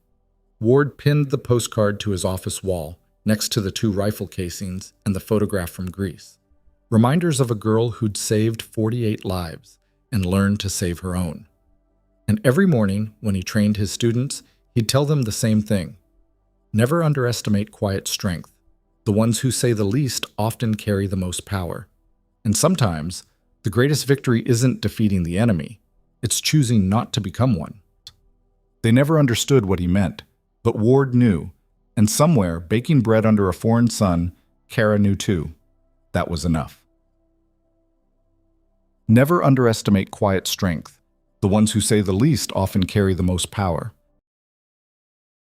Ward pinned the postcard to his office wall, next to the 2 rifle casings and the photograph from Greece. Reminders of a girl who'd saved 48 lives and learned to save her own. And every morning, when he trained his students, he'd tell them the same thing. Never underestimate quiet strength. The ones who say the least often carry the most power. And sometimes, the greatest victory isn't defeating the enemy. It's choosing not to become one. They never understood what he meant, but Ward knew. And somewhere, baking bread under a foreign sun, Cara knew too. That was enough. Never underestimate quiet strength. The ones who say the least often carry the most power.